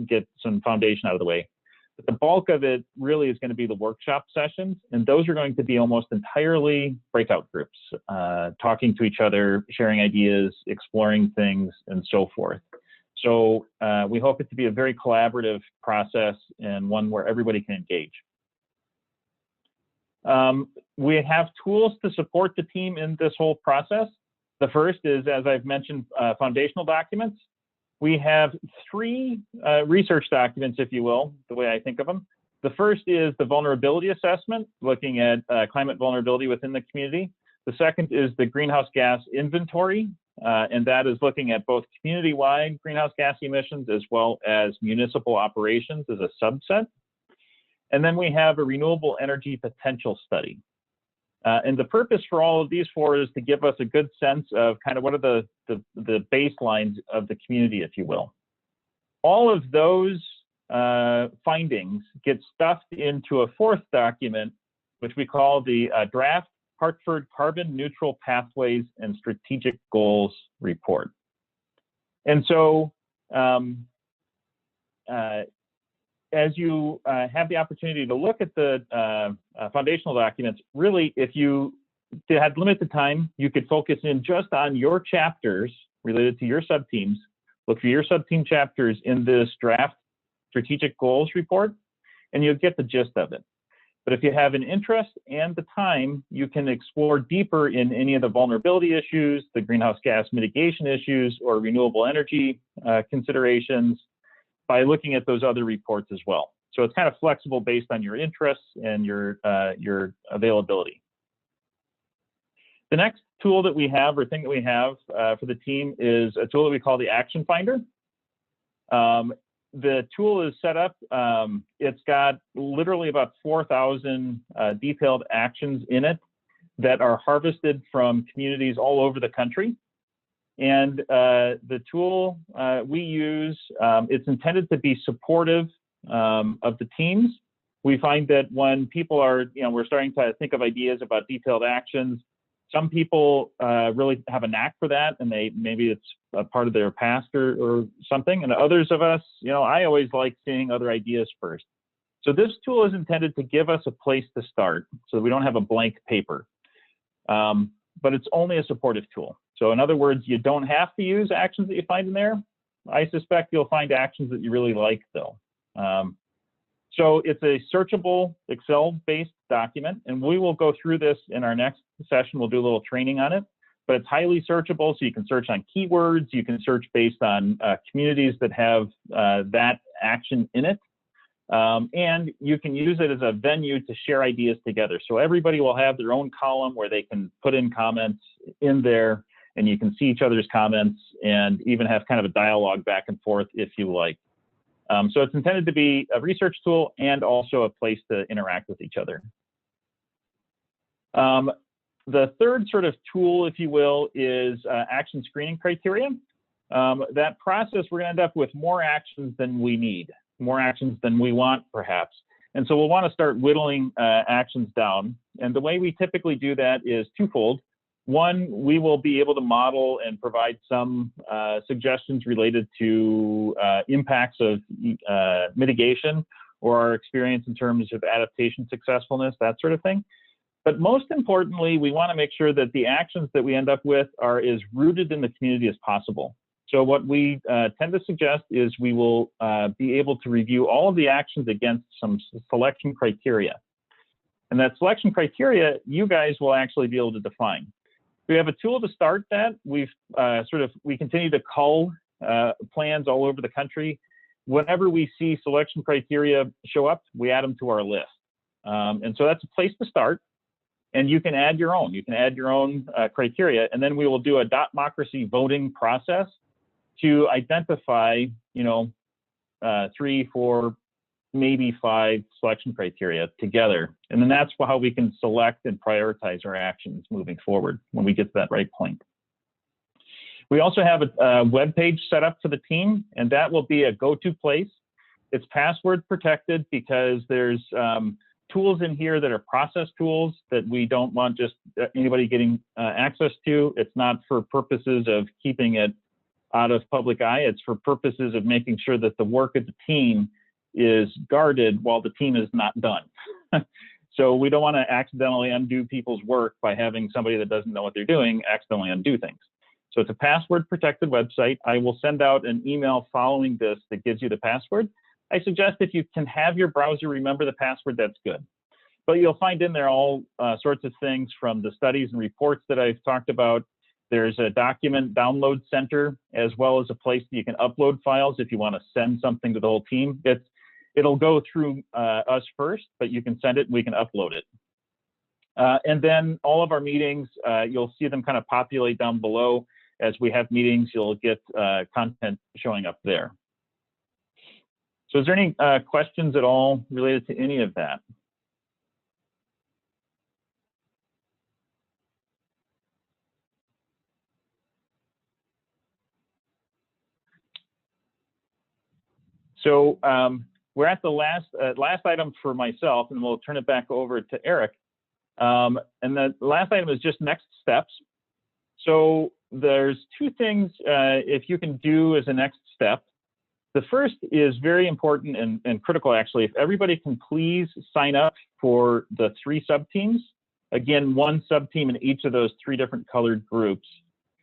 get some foundation out of the way. But the bulk of it really is going to be the workshop sessions, and those are going to be almost entirely breakout groups, talking to each other, sharing ideas, exploring things, and so forth. So we hope it to be a very collaborative process and one where everybody can engage. We have tools to support the team in this whole process. The first is, as I've mentioned, foundational documents. We have 3 research documents, if you will, the way I think of them. The first is the vulnerability assessment, looking at climate vulnerability within the community. The second is the greenhouse gas inventory, and that is looking at both community-wide greenhouse gas emissions as well as municipal operations as a subset. And then we have a renewable energy potential study. And the purpose for all of these 4 is to give us a good sense of kind of what are the baselines of the community, if you will. All of those findings get stuffed into a 4th document, which we call the Draft Hartford Carbon Neutral Pathways and Strategic Goals Report. And so as you have the opportunity to look at the foundational documents, really, if you had limited time, you could focus in just on your chapters related to your sub-teams, look for your sub-team chapters in this draft strategic goals report, and you'll get the gist of it. But if you have an interest and the time, you can explore deeper in any of the vulnerability issues, the greenhouse gas mitigation issues, or renewable energy considerations, by looking at those other reports as well. So it's kind of flexible based on your interests and your availability. The next tool that we have, or thing that we have for the team, is a tool that we call the Action Finder. The tool is set up, it's got literally about 4,000 detailed actions in it that are harvested from communities all over the country. And the tool we use, it's intended to be supportive of the teams. We find that when people are, we're starting to think of ideas about detailed actions, some people really have a knack for that, and maybe it's a part of their past or something. And others of us, I always like seeing other ideas first. So this tool is intended to give us a place to start so that we don't have a blank paper. But it's only a supportive tool. So in other words, you don't have to use actions that you find in there. I suspect you'll find actions that you really like, though. So it's a searchable Excel-based document, and we will go through this in our next session. We'll do a little training on it, but it's highly searchable, so you can search on keywords. You can search based on communities that have that action in it. And you can use it as a venue to share ideas together. So everybody will have their own column where they can put in comments in there, and you can see each other's comments and even have kind of a dialogue back and forth if you like. So it's intended to be a research tool and also a place to interact with each other. The third sort of tool, if you will, is action screening criteria. That process, we're going to end up with more actions than we need, more actions than we want, perhaps. And so we'll want to start whittling actions down. And the way we typically do that is twofold. One, we will be able to model and provide some suggestions related to impacts of mitigation or our experience in terms of adaptation successfulness, that sort of thing. But most importantly, we want to make sure that the actions that we end up with are as rooted in the community as possible. So what we tend to suggest is we will be able to review all of the actions against some selection criteria. And that selection criteria, you guys will actually be able to define. We have a tool to start that. We continue to cull plans all over the country. Whenever we see selection criteria show up, we add them to our list. And so that's a place to start. And you can add your own. You can add your own criteria, and then we will do a democracy voting process to identify, 3, 4, maybe 5 selection criteria together. And then that's how we can select and prioritize our actions moving forward when we get to that right point. We also have a web page set up for the team, and that will be a go-to place. It's password protected because there's tools in here that are process tools that we don't want just anybody getting access to. It's not for purposes of keeping it out of public eye. It's for purposes of making sure that the work of the team is guarded while the team is not done. So we don't want to accidentally undo people's work by having somebody that doesn't know what they're doing accidentally undo things. So it's a password protected website. I will send out an email following this that gives you the password. I suggest if you can have your browser remember the password, that's good. But you'll find in there all sorts of things from the studies and reports that I've talked about. There's a document download center, as well as a place that you can upload files if you want to send something to the whole team. It'll go through us first, but you can send it and we can upload it. And then all of our meetings, you'll see them kind of populate down below. As we have meetings, you'll get content showing up there. So is there any questions at all related to any of that? So we're at the last item for myself, and we'll turn it back over to Eric. And the last item is just next steps. So there's 2 things if you can do as a next step. The first is very important and critical, actually. If everybody can please sign up for the 3 sub-teams. Again, 1 sub-team in each of those 3 different colored groups.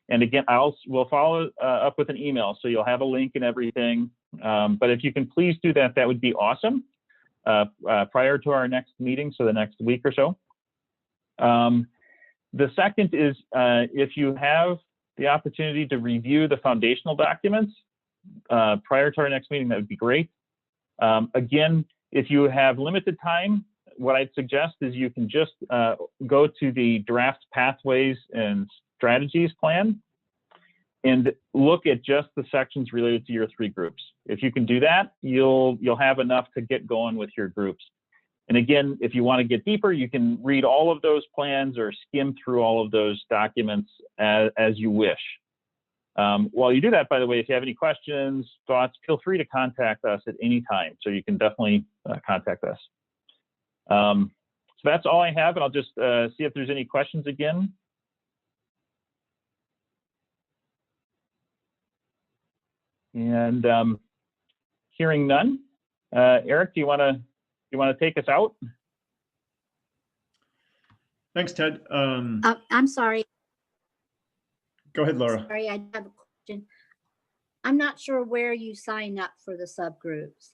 And again, we'll follow up with an email, so you'll have a link and everything. But if you can please do that, that would be awesome prior to our next meeting, so the next week or so. The second is if you have the opportunity to review the foundational documents prior to our next meeting, that would be great. Again, if you have limited time, what I'd suggest is you can just go to the draft pathways and strategies plan and look at just the sections related to your 3 groups. If you can do that, you'll have enough to get going with your groups. And again, if you want to get deeper, you can read all of those plans or skim through all of those documents as you wish. While you do that, by the way, if you have any questions, thoughts, feel free to contact us at any time. So you can definitely contact us. So that's all I have, and I'll just see if there's any questions again. And hearing none, Eric, do you want to take us out? Thanks, Ted. I'm sorry. Go ahead, Laura. Sorry, I have a question. I'm not sure where you sign up for the subgroups.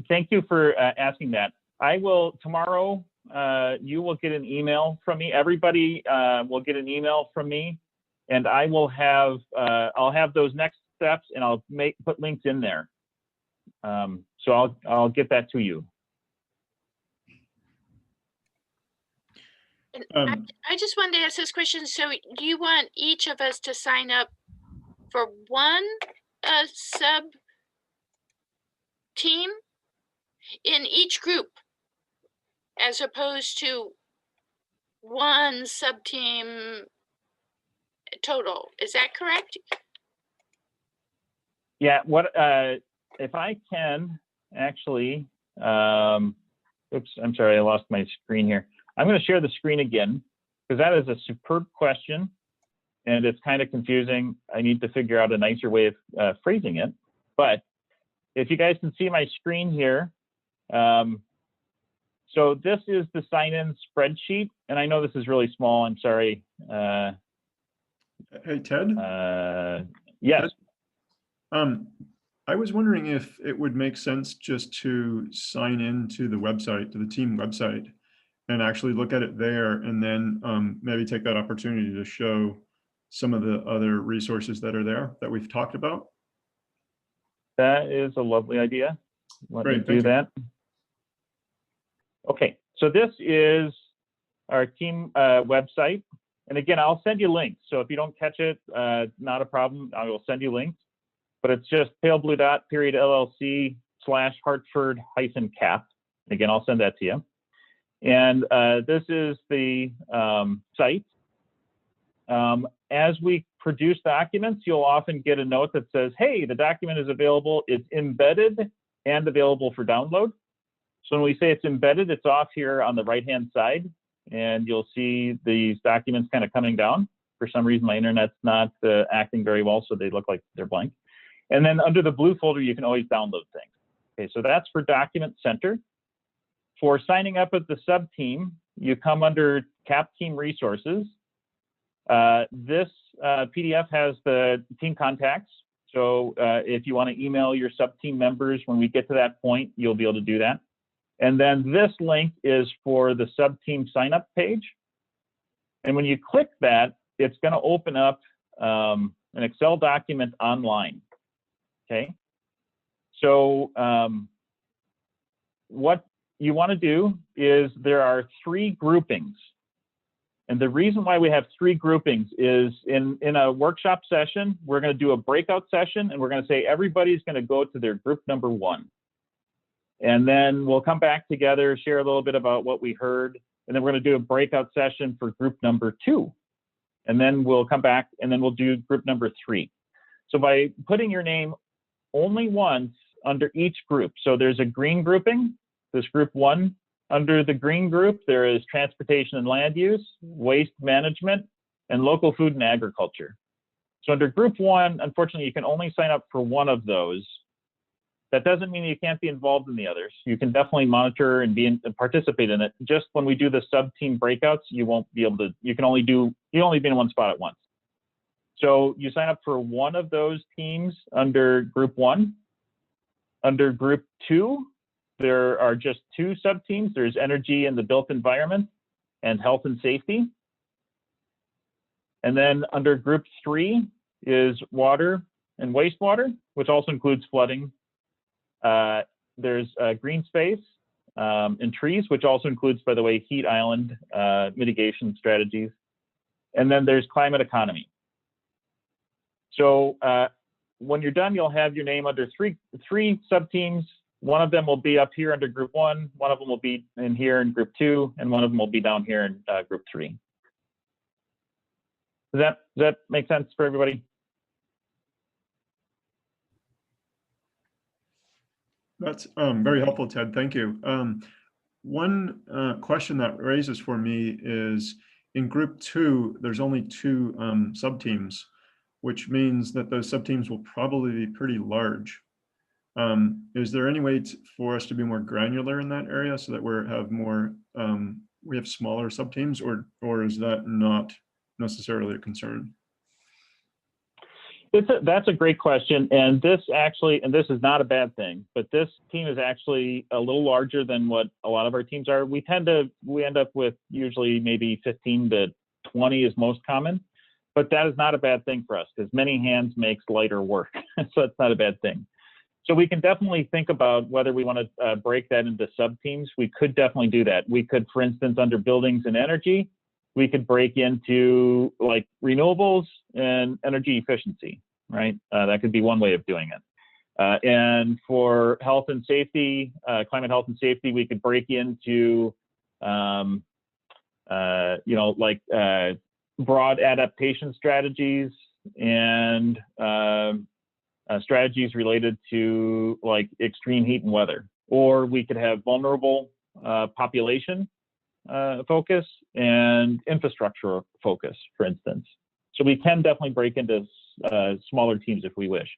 Thank you for asking that. I will tomorrow. You will get an email from me. Everybody will get an email from me, and I will have. I'll have those next steps, and I'll put links in there. So I'll get that to you. I just wanted to ask this question. So you want each of us to sign up for one sub team in each group, as opposed to one sub team total? Is that correct? Yeah. What if I can actually? Oops, I'm sorry, I lost my screen here. I'm going to share the screen again because that is a superb question, and it's kind of confusing. I need to figure out a nicer way of phrasing it. But if you guys can see my screen here, so this is the sign-in spreadsheet, and I know this is really small. I'm sorry. Hey, Ted? Yes. I was wondering if it would make sense just to sign in to the website, to the team website, and actually look at it there, and then maybe take that opportunity to show some of the other resources that are there that we've talked about. That is a lovely idea. Let me Great, do thank you. that. Okay, so this is our team website. And again, I'll send you links. So if you don't catch it, not a problem. I will send you links. But it's just paleblue.LLC/Hartford-CAP. Again, I'll send that to you. And this is the site. As we produce documents, you'll often get a note that says, hey, the document is available. It's embedded and available for download. So when we say it's embedded, it's off here on the right-hand side, and you'll see these documents kind of coming down. For some reason, my internet's not acting very well, so they look like they're blank. And then under the blue folder, you can always download things. Okay, so that's for Document Center. For signing up as the sub-team, you come under CAP Team Resources. This PDF has the team contacts. So if you want to email your sub-team members, when we get to that point, you'll be able to do that. And then this link is for the sub-team sign-up page. And when you click that, it's going to open up an Excel document online. Okay. So what you want to do is there are 3 groupings. And the reason why we have 3 groupings is in a workshop session, we're going to do a breakout session, and we're going to say everybody's going to go to their group number 1. And then we'll come back together, share a little bit about what we heard, and then we're going to do a breakout session for group number 2. And then we'll come back, and then we'll do group number 3. So by putting your name only once under each group, so there's a green grouping, this group 1. Under the green group, there is transportation and land use, waste management, and local food and agriculture. So under group 1, unfortunately, you can only sign up for one of those. That doesn't mean you can't be involved in the others. You can definitely monitor and participate in it. Just when we do the sub-team breakouts, you won't be able to, you can only be in one spot at once. So you sign up for one of those teams under group 1. Under group 2, there are just 2 sub-teams. There's energy and the built environment and health and safety. And then under group 3 is water and wastewater, which also includes flooding. There's green space and trees, which also includes, by the way, heat island mitigation strategies. And then there's climate economy. So when you're done, you'll have your name under three sub-teams. One of them will be up here under group 1, one of them will be in here in group 2, and one of them will be down here in group 3. Does that make sense for everybody? That's very helpful, Ted. Thank you. One question that raises for me is in group 2, there's only 2 sub-teams, which means that those sub-teams will probably be pretty large. Is there any way for us to be more granular in that area so that we have smaller sub-teams, or is that not necessarily a concern? That's a great question, and this is not a bad thing, but this team is actually a little larger than what a lot of our teams are. We end up with usually maybe 15 to 20 is most common, but that is not a bad thing for us because many hands makes lighter work, so it's not a bad thing. So we can definitely think about whether we want to break that into sub-teams. We could definitely do that. We could, for instance, under buildings and energy, we could break into like renewables and energy efficiency, right? That could be one way of doing it. And for health and safety, climate health and safety, we could break into, broad adaptation strategies and strategies related to like extreme heat and weather. Or we could have vulnerable population focus and infrastructure focus, for instance. So we can definitely break into smaller teams if we wish.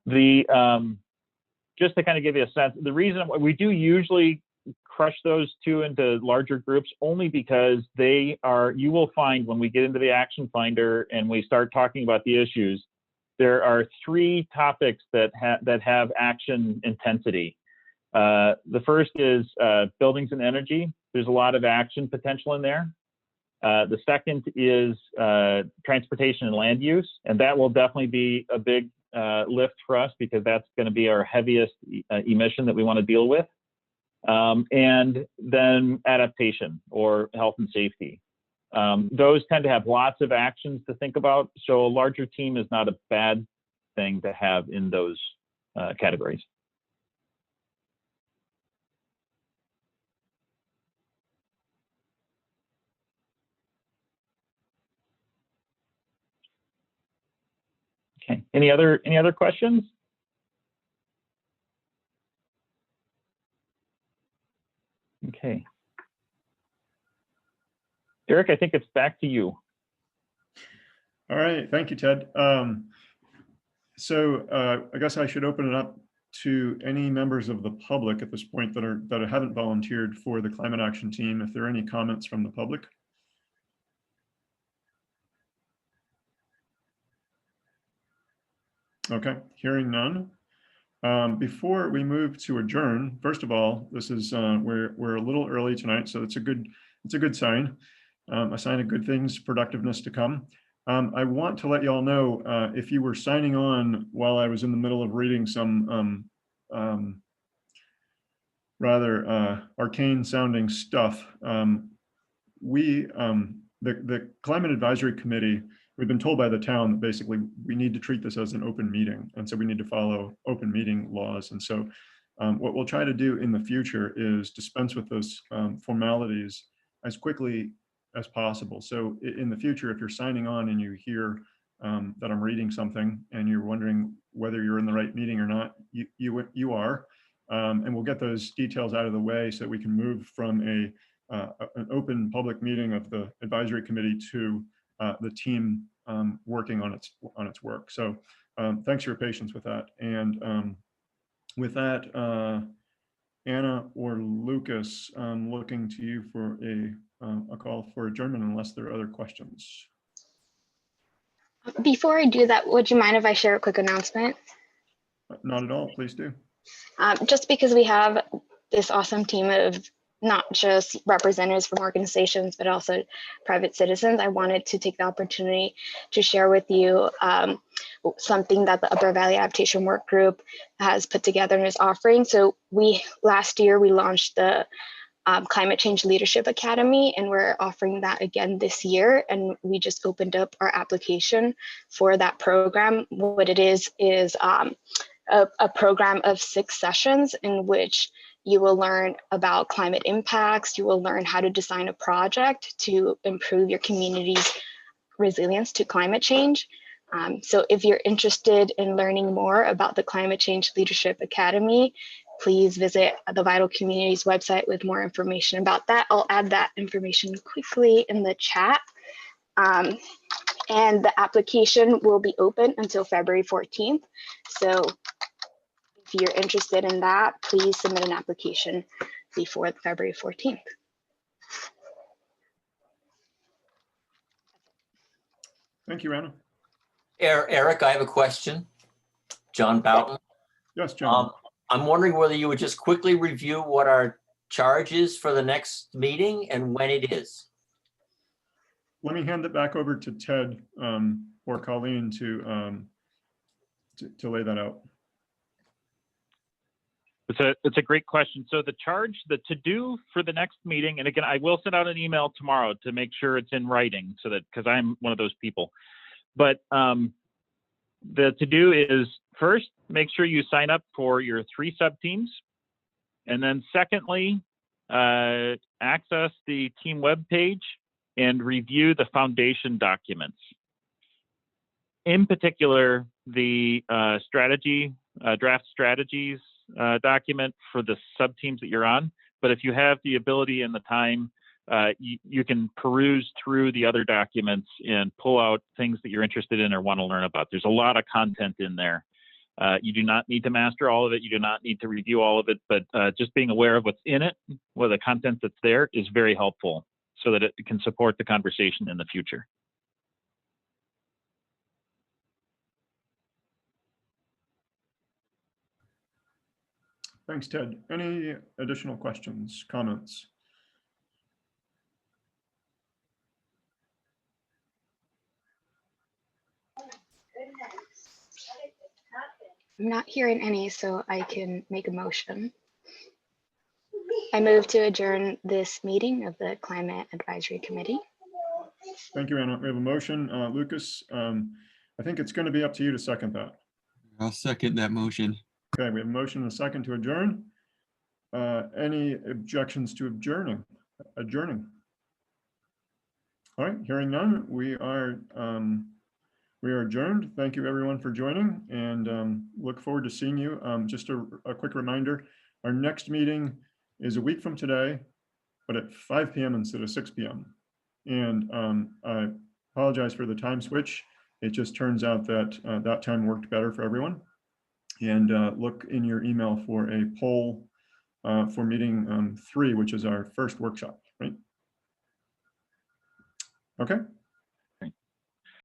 Just to kind of give you a sense, the reason we do usually crush those two into larger groups only because you will find when we get into the action finder and we start talking about the issues, there are 3 topics that have action intensity. The first is buildings and energy. There's a lot of action potential in there. The second is transportation and land use, and that will definitely be a big lift for us because that's going to be our heaviest emission that we want to deal with. And then adaptation or health and safety. Those tend to have lots of actions to think about, so a larger team is not a bad thing to have in those categories. Okay. Any other questions? Okay. Eric, I think it's back to you. All right, thank you, Ted. So I guess I should open it up to any members of the public at this point that haven't volunteered for the climate action team. If there are any comments from the public. Okay, hearing none. Before we move to adjourn, first of all, this is we're a little early tonight, so it's a good sign, a sign of good things, productiveness to come. I want to let you all know if you were signing on while I was in the middle of reading some rather arcane sounding stuff. The Climate Advisory Committee, we've been told by the town that basically we need to treat this as an open meeting. And so we need to follow open meeting laws. And so what we'll try to do in the future is dispense with those formalities as quickly as possible. So in the future, if you're signing on and you hear that I'm reading something and you're wondering whether you're in the right meeting or not, you are. And we'll get those details out of the way so that we can move from an open public meeting of the advisory committee to the team working on its work. So thanks for your patience with that. And with that, Anna or Lucas, I'm looking to you for a call for adjournment unless there are other questions. Before I do that, would you mind if I share a quick announcement? Not at all, please do. Just because we have this awesome team of not just representatives from organizations, but also private citizens, I wanted to take the opportunity to share with you something that the Upper Valley Adaptation Work Group has put together and is offering. So last year we launched the Climate Change Leadership Academy, and we're offering that again this year. And we just opened up our application for that program. What it is a program of 6 sessions in which you will learn about climate impacts. You will learn how to design a project to improve your community's resilience to climate change. So if you're interested in learning more about the Climate Change Leadership Academy, please visit the Vital Communities website with more information about that. I'll add that information quickly in the chat. And the application will be open until February 14th. So if you're interested in that, please submit an application before February 14th. Thank you, Anna. Eric, I have a question. John Boughton. Yes, John. I'm wondering whether you would just quickly review what our charge is for the next meeting and when it is. Let me hand it back over to Ted or Colleen to lay that out. It's a great question. So the to-do for the next meeting, and again, I will send out an email tomorrow to make sure it's in writing so that, because I'm one of those people. But the to-do is, first, make sure you sign up for your 3 sub-teams. And then secondly, access the team webpage and review the foundation documents. In particular, the draft strategies document for the sub-teams that you're on. But if you have the ability and the time, you can peruse through the other documents and pull out things that you're interested in or want to learn about. There's a lot of content in there. You do not need to master all of it. You do not need to review all of it, but just being aware of what's in it, what the content that's there is very helpful so that it can support the conversation in the future. Thanks, Ted. Any additional questions, comments? I'm not hearing any, so I can make a motion. I move to adjourn this meeting of the Climate Advisory Committee. Thank you, Anna. We have a motion. Lucas, I think it's going to be up to you to second that. I'll second that motion. Okay, we have a motion and a second to adjourn. Any objections to adjourning? All right, hearing none, we are adjourned. Thank you everyone for joining, and look forward to seeing you. Just a quick reminder, our next meeting is a week from today, but at 5 p.m. instead of 6 p.m. And I apologize for the time switch. It just turns out that that time worked better for everyone. And look in your email for a poll for meeting 3, which is our first workshop, right? Okay.